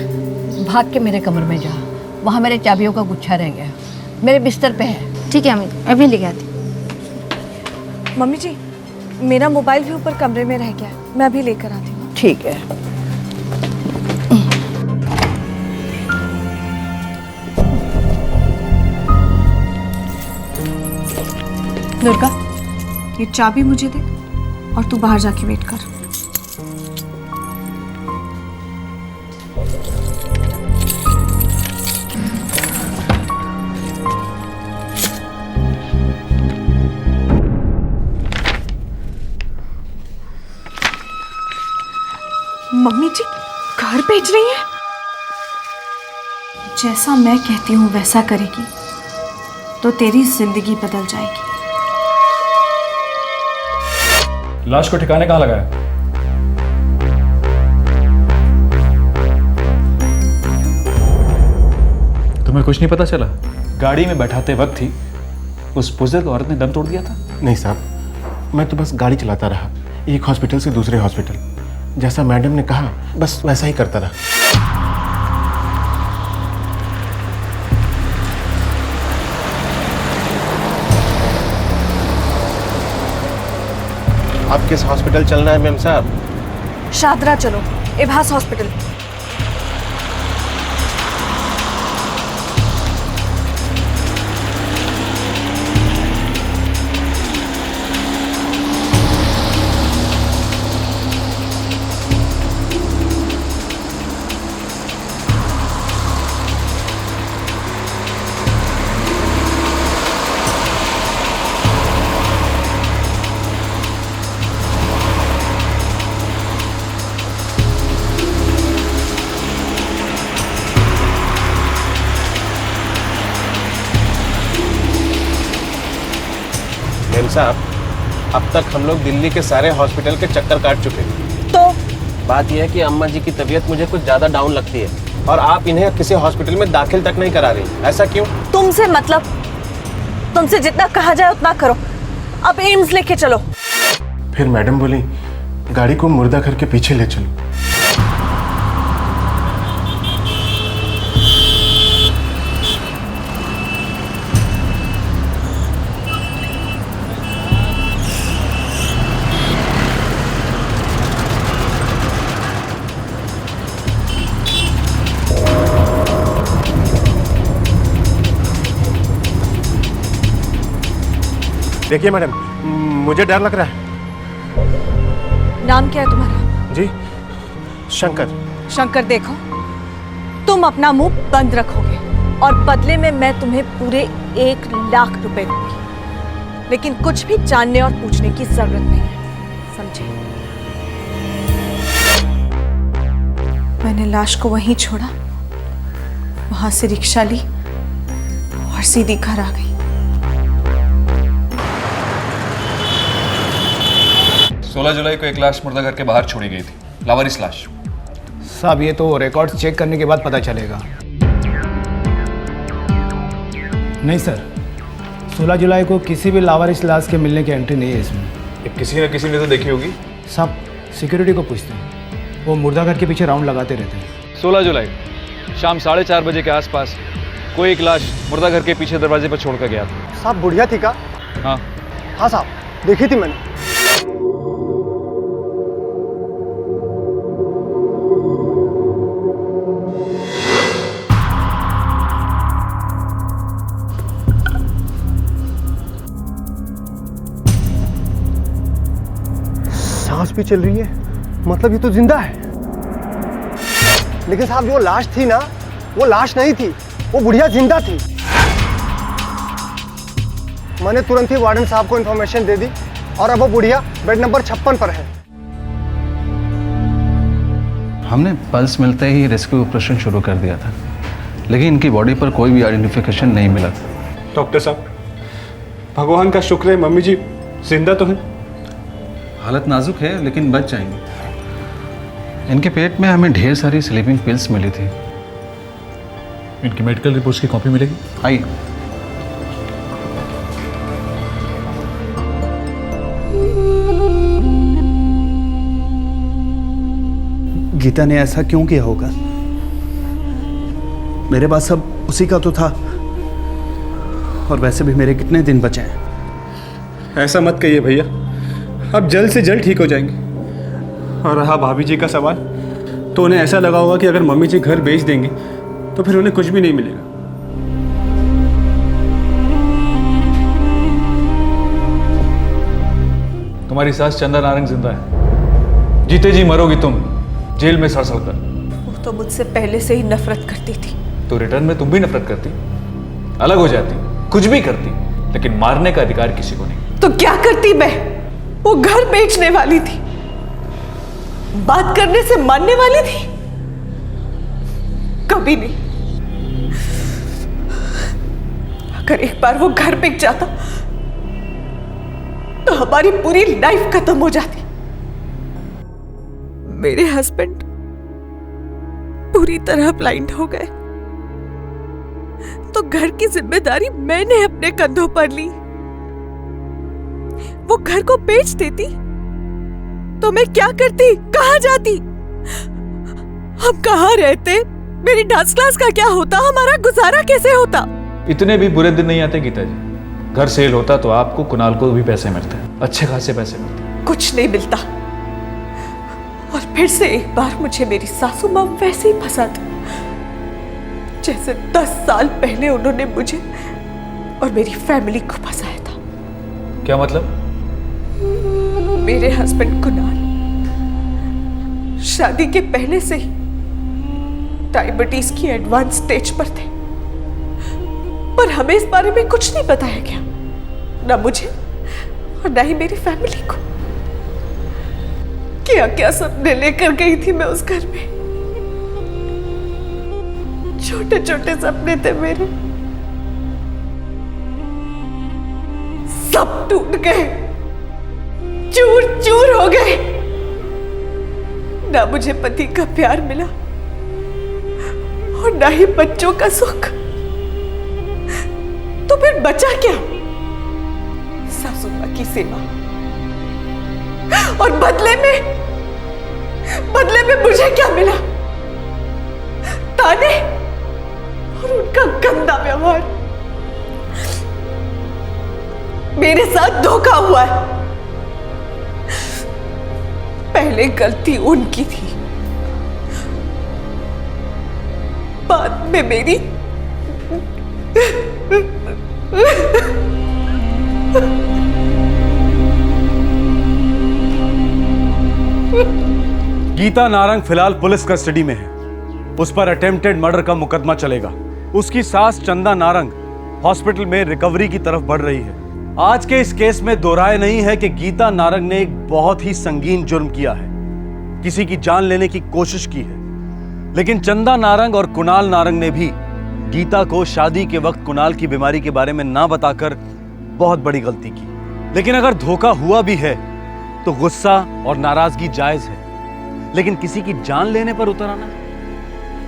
Speaker 18: भाग के मेरे कमरे में जा, वहाँ मेरे चाबियों का गुच्छा रह गया, मेरे बिस्तर पे है।
Speaker 15: ठीक है अम्मी, अभी लेके आती।
Speaker 20: मम्मी जी, मेरा मोबाइल भी ऊपर कमरे में रह गया है, मैं अभी लेकर आती हूँ।
Speaker 18: ठीक है।
Speaker 20: दुर्गा, ये चाबी मुझे दे और तू बाहर जाके वेट कर। मम्मी जी घर भेज रही है? जैसा मैं कहती हूँ वैसा करेगी तो तेरी जिंदगी बदल जाएगी।
Speaker 10: लाश को ठिकाने कहाँ लगाया? तुम्हें कुछ नहीं पता चला? गाड़ी में बैठाते वक्त ही उस बुजुर्ग औरत ने दम तोड़ दिया था।
Speaker 6: नहीं साहब, मैं तो बस गाड़ी चलाता रहा, एक हॉस्पिटल से दूसरे हॉस्पिटल, जैसा मैडम ने कहा बस वैसा ही करता रहा। आप किस हॉस्पिटल चलना है मैम साहब?
Speaker 20: शादरा चलो, इभास हॉस्पिटल।
Speaker 6: मैम साहब, अब तक हम लोग दिल्ली के सारे हॉस्पिटल के चक्कर काट चुके हैं।
Speaker 20: तो
Speaker 6: बात यह है कि अम्मा जी की तबीयत मुझे कुछ ज़्यादा डाउन लगती है और आप इन्हें किसी हॉस्पिटल में दाखिल तक नहीं करा रही, ऐसा क्यों?
Speaker 20: तुमसे मतलब, तुमसे जितना कहा जाए उतना करो। अब एम्स लेके चलो।
Speaker 6: फिर मैडम बोली गाड़ी को मुर्दा घर के पीछे ले चलो। देखिए मैडम, मुझे डर लग रहा है।
Speaker 20: नाम क्या है तुम्हारा?
Speaker 6: जी, शंकर।
Speaker 20: शंकर, देखो तुम अपना मुंह बंद रखोगे और बदले में मैं तुम्हें पूरे 1 लाख रुपए दूंगी, लेकिन कुछ भी जानने और पूछने की जरूरत नहीं है, समझे? मैंने लाश को वहीं छोड़ा, वहां से रिक्शा ली और सीधी घर आ गई।
Speaker 12: 16 जुलाई को एक लाश मुर्दा घर के बाहर छोड़ी गई थी, लावारिस लाश।
Speaker 5: साहब ये तो रिकॉर्ड्स चेक करने के बाद पता चलेगा।
Speaker 3: नहीं सर, 16 जुलाई को किसी भी लावारिस लाश के मिलने की एंट्री नहीं है इसमें।
Speaker 12: किसी न किसी ने तो देखी होगी।
Speaker 3: साहब सिक्योरिटी को पूछते हैं, वो मुर्दा घर के पीछे राउंड लगाते रहते हैं।
Speaker 10: 16 जुलाई शाम 4:30 बजे के आसपास कोई एक लाश मुर्दा घर के पीछे दरवाजे पर छोड़कर गया था।
Speaker 3: साहब बुढ़िया थी का?
Speaker 10: हाँ
Speaker 3: हाँ साहब, देखी थी मैंने। सांस भी चल रही है, मतलब ये तो जिंदा है। लेकिन साहब जो लाश थी ना, वो लाश नहीं थी, वो बुढ़िया जिंदा थी। मैंने तुरंत ही वार्डन साहब को इन्फॉर्मेशन दे दी और अब वो बुढ़िया बेड नंबर 56 पर है।
Speaker 8: हमने पल्स मिलते ही रेस्क्यू ऑपरेशन शुरू कर दिया था, लेकिन इनकी बॉडी पर कोई भी आइडेंटिफिकेशन नहीं मिला था।
Speaker 13: डॉक्टर साहब, भगवान का शुक्र है मम्मी जी जिंदा तो हैं।
Speaker 8: हालत नाजुक है लेकिन बच जाएंगे। इनके पेट में हमें ढेर सारी स्लीपिंग पिल्स मिली थी।
Speaker 10: इनकी मेडिकल रिपोर्ट्स की कॉपी मिलेगी?
Speaker 8: आइए।
Speaker 3: गीता ने ऐसा क्यों किया होगा? मेरे पास सब उसी का तो था, और वैसे भी मेरे कितने दिन बचे हैं।
Speaker 13: ऐसा मत कहिए भैया, अब जल्द से जल्द ठीक हो जाएंगे। और रहा भाभी जी का सवाल, तो उन्हें ऐसा लगा होगा कि अगर मम्मी जी घर बेच देंगे तो फिर उन्हें कुछ भी नहीं मिलेगा।
Speaker 10: तुम्हारी सास चंदा नारंग जिंदा है, जीते जी मरोगी तुम जेल में सड़ कर।
Speaker 20: वो तो मुझसे पहले से ही नफरत करती थी।
Speaker 10: तो रिटर्न में तुम भी नफरत करती, अलग हो जाती, कुछ भी करती, लेकिन मारने का अधिकार किसी को नहीं।
Speaker 20: तो क्या करती मैं? वो घर बेचने वाली थी, बात करने से मानने वाली थी? कभी नहीं। अगर एक बार वो घर बिक जाता तो हमारी पूरी लाइफ खत्म हो जाती। मेरे हस्बैंड पूरी तरह ब्लाइंड हो गए, तो घर की जिम्मेदारी मैंने अपने कंधों पर ली। वो घर को बेच देती तो मैं क्या करती, कहां जाती, हम कहां रहते, मेरी डांस क्लास का क्या होता, हमारा गुजारा कैसे होता?
Speaker 10: इतने भी बुरे दिन नहीं आते गीता जी। घर सेल होता तो आपको, कुणाल को भी पैसे मिलते, अच्छे खासे पैसे मिलते।
Speaker 20: कुछ नहीं मिलता। और फिर से एक बार मुझे मेरी सासू माँ वैसे ही फंसा दी जैसे 10 साल पहले उन्होंने मुझे और मेरी फैमिली को फंसाया था।
Speaker 10: क्या मतलब?
Speaker 20: मेरे हस्बैंड कुणाल शादी के पहले से ही डायबिटीज की एडवांस स्टेज पर थे, पर हमें इस बारे में कुछ नहीं बताया गया, ना मुझे और ना ही मेरी फैमिली को। क्या क्या सपने लेकर गई थी मैं उस घर में, छोटे छोटे सपने थे मेरे, सब टूट गए, चूर चूर हो गए। ना मुझे पति का प्यार मिला और ना ही बच्चों का सुख। तो फिर बचा क्या? सासू मां की सेवा और बदले में मुझे क्या मिला? ताने और उनका गंदा व्यवहार। मेरे साथ धोखा हुआ है। पहले गलती उनकी थी, बाद में मेरी।
Speaker 1: गीता नारंग फिलहाल पुलिस कस्टडी में है। उस पर अटेम्प्टेड मर्डर का मुकदमा चलेगा। उसकी सास चंदा नारंग हॉस्पिटल में रिकवरी की तरफ बढ़ रही है। आज के इस केस में दो राय नहीं है कि गीता नारंग ने एक बहुत ही संगीन जुर्म किया है, किसी की जान लेने की कोशिश की है। लेकिन चंदा नारंग और कुणाल नारंग ने भी गीता को शादी के वक्त कुणाल की बीमारी के बारे में ना बताकर बहुत बड़ी गलती की। लेकिन अगर धोखा हुआ भी है तो गुस्सा और नाराजगी जायज है, लेकिन किसी की जान लेने पर उतर आना,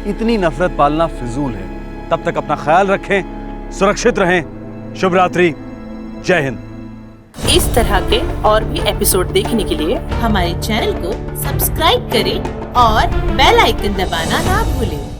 Speaker 1: इतनी नफरत पालना फिजूल है। तब तक अपना ख्याल रखें, सुरक्षित रहें। शुभ रात्रि, जय हिंद।
Speaker 7: इस तरह के और भी एपिसोड देखने के लिए हमारे चैनल को सब्सक्राइब करें और बेल आइकन दबाना ना भूलें।